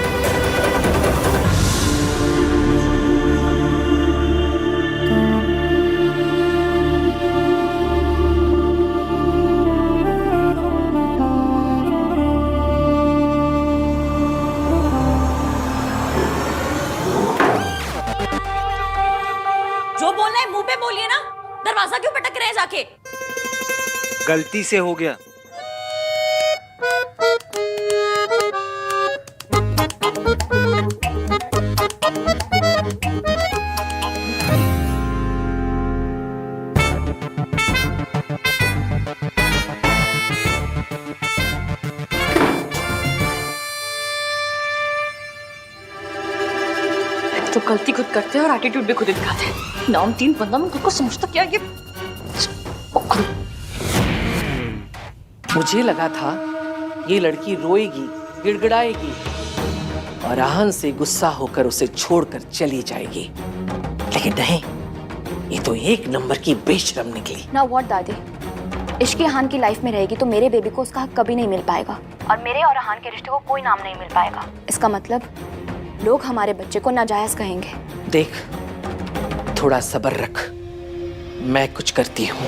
जो बोलना है मुंह पे बोलिए ना, दरवाजा क्यों पटक रहे हैं जाके? गलती से हो गया। तो गलती खुद करते हैं और एटीट्यूड भी खुद दिखाते हैं। नाम तीन बंदा में खुद को समझता क्या ये? मुझे लगा था ये लड़की रोएगी, गिड़गिड़ाएगी और आहन से गुस्सा होकर उसे छोड़कर चली जाएगी, लेकिन नहीं, ये तो एक नंबर की बेशरम निकली। ना व्हाट दादी, इश्क अहान की लाइफ में रहेगी तो मेरे बेबी को उसका हक कभी नहीं मिल पाएगा और मेरे और अहान के रिश्ते को कोई नाम नहीं मिल पाएगा। इसका मतलब लोग हमारे बच्चे को नाजायज कहेंगे। देख, थोड़ा सब्र रख, मैं कुछ करती हूँ।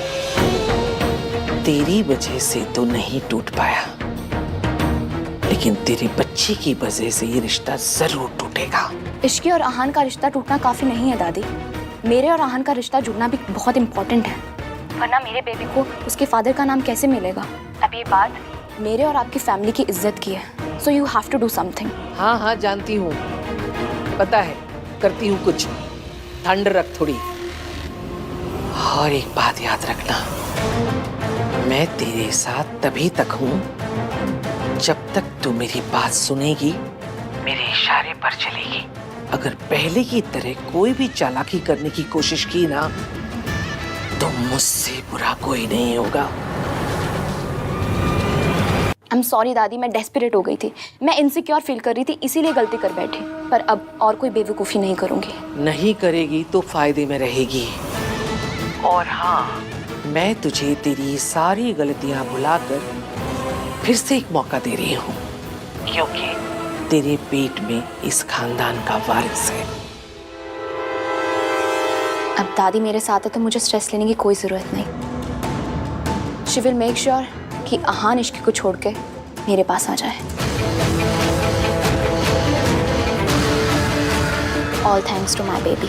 तेरी वजह से तो नहीं टूट पाया, लेकिन तेरे बच्चे की वजह से ये रिश्ता जरूर टूटेगा। इश्की और अहान का रिश्ता टूटना काफी नहीं है दादी, मेरे और अहान का रिश्ता जुड़ना भी बहुत इम्पोर्टेंट है, वरना मेरे बेबी को उसके फादर का नाम कैसे मिलेगा? अब ये बात मेरे और आपकी फैमिली की इज्जत की है, so you have to do something. हाँ हाँ जानती हूँ, पता है, करती हूँ कुछ। ठंड रख थोड़ी। और एक बात याद रखना, मैं तेरे साथ तभी तक हूँ जब तक तू मेरी बात सुनेगी, मेरे इशारे पर चलेगी। अगर पहले की तरह कोई भी चालाकी करने की कोशिश की ना, तो मुझसे बुरा कोई नहीं होगा। आई एम सॉरी दादी, मैं डेस्परेट हो गई थी, मैं इनसिक्योर फील कर रही थी, इसीलिए गलती कर बैठी, पर अब और कोई बेवकूफ़ी नहीं करूंगी। नहीं करेगी तो फायदे में रहेगी। और हाँ, मैं तुझे तेरी सारी गलतियां भुलाकर फिर से एक मौका दे रही हूँ, क्योंकि तेरे पेट में इस खानदान का वारिस है। अब दादी मेरे साथ है तो मुझे स्ट्रेस लेने की कोई जरूरत नहीं। शी विल मेक श्योर कि अहान इश्क को छोड़ के मेरे पास आ जाए। All thanks to my baby.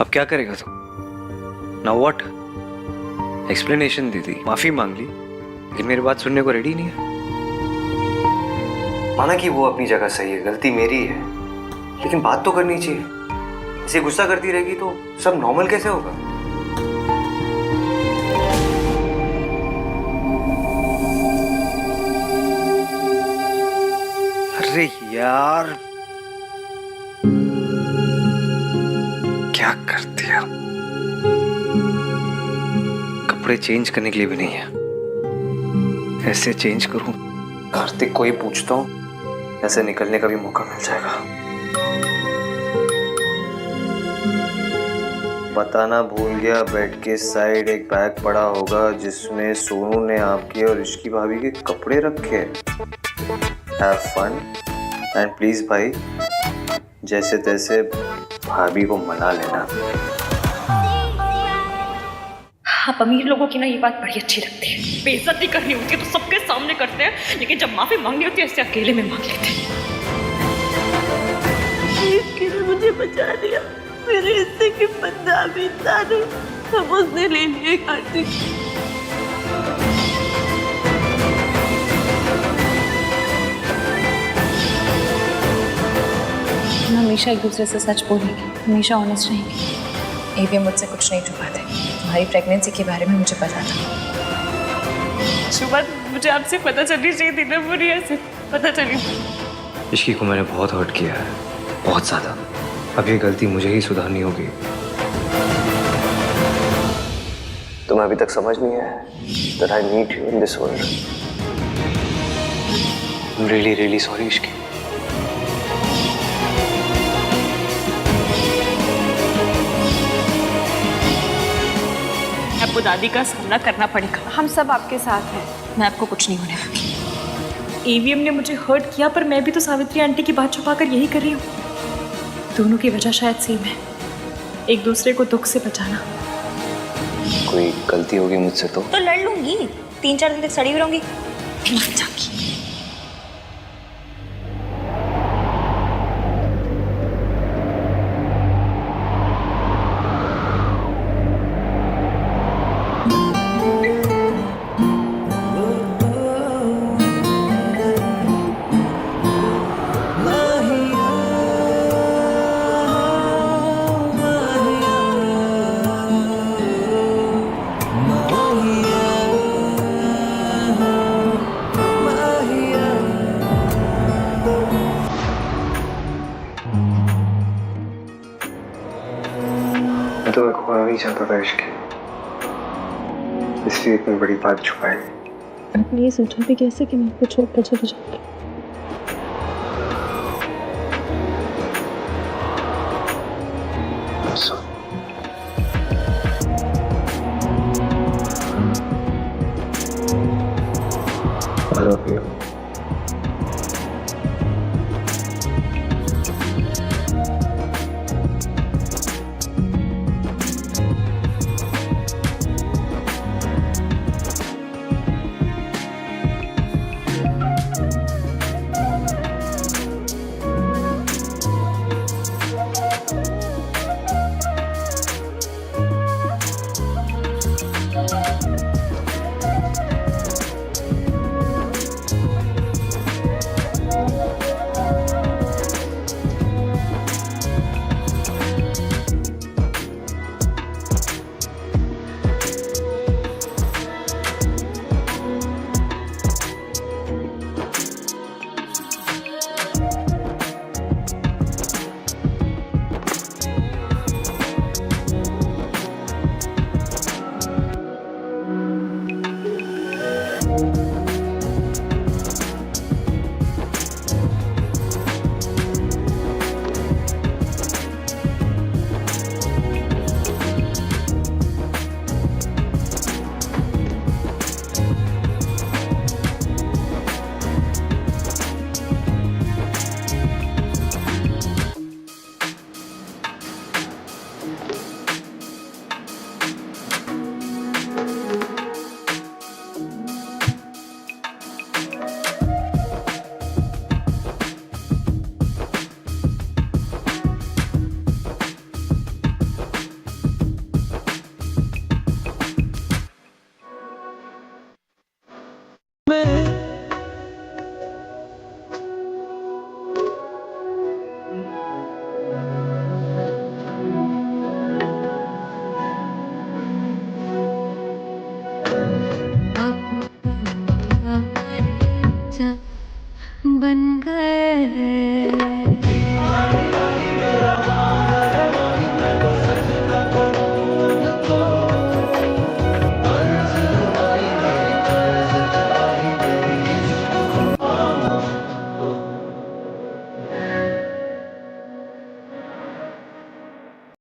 अब क्या करेगा तू? Now what? एक्सप्लेनेशन दी थी, माफी मांग ली, लेकिन मेरी बात सुनने को रेडी नहीं है। माना कि वो अपनी जगह सही है, गलती मेरी है, लेकिन बात तो करनी चाहिए। इसे गुस्सा करती रहेगी तो सब नॉर्मल कैसे होगा? अरे यार क्या कर दिया। कपड़े चेंज करने के लिए भी नहीं है। ऐसे चेंज करूं कार्तिक को ही पूछता हूं, ऐसे निकलने का भी मौका मिल जाएगा। बताना भूल गया, बेड के साइड एक बैग पड़ा होगा जिसमें सोनू ने आपके और ऋषि भाभी के कपड़े रखे। हैव फन एंड प्लीज भाई जैसे तैसे भाभी को मना लेना। आप अमीर लोगों की ना ये बात बड़ी अच्छी लगती है। बेइज्जती करनी होती है तो सबके सामने करते हैं, लेकिन जब माफी मांगनी होती है ऐसे अकेले में मांग लेते हैं। इसके मुझे बचा दिया, मेरे हिस्से की बदनामी सारी सब उसने ले लिए कार्तिक। हम हमेशा एक दूसरे से सच बोलेंगे, हमेशा ऑनेस्ट रहेंगे। एवीएम मुझसे कुछ नहीं छुपाते। तुम्हारी प्रेगनेंसी के बारे में मुझे पता था। सुबह मुझे आपसे पता चलनी चाहिए थी ना, मुझे ऐसे पता चली। इश्की को मैंने बहुत हर्ट किया है, बहुत ज्यादा। अब ये गलती मुझे ही सुधारनी होगी। तुम्हें अभी तक समझ नहीं है that I need you in this world. I'm really sorry Ishki. आपको दादी का सामना करना पड़ेगा। हम सब आपके साथ हैं। मैं आपको कुछ नहीं होने दूंगी। एवीएम ने मुझे हर्ट किया, पर मैं भी तो सावित्री आंटी की बात छुपाकर यही कर रही हूँ। दोनों की वजह शायद सेम है, एक दूसरे को दुख से बचाना। कोई गलती होगी मुझसे तो लड़ लूंगी, 3-4 दिन तक सड़ी हुई रहूंगी, मर जाऊंगी। तो मैं खोना नहीं चाहता था इश्क, इसलिए इतनी बड़ी बात छुपाई। आपने ये सोचा भी कैसे कि मैं आपको छोड़कर चली जाऊंगी? So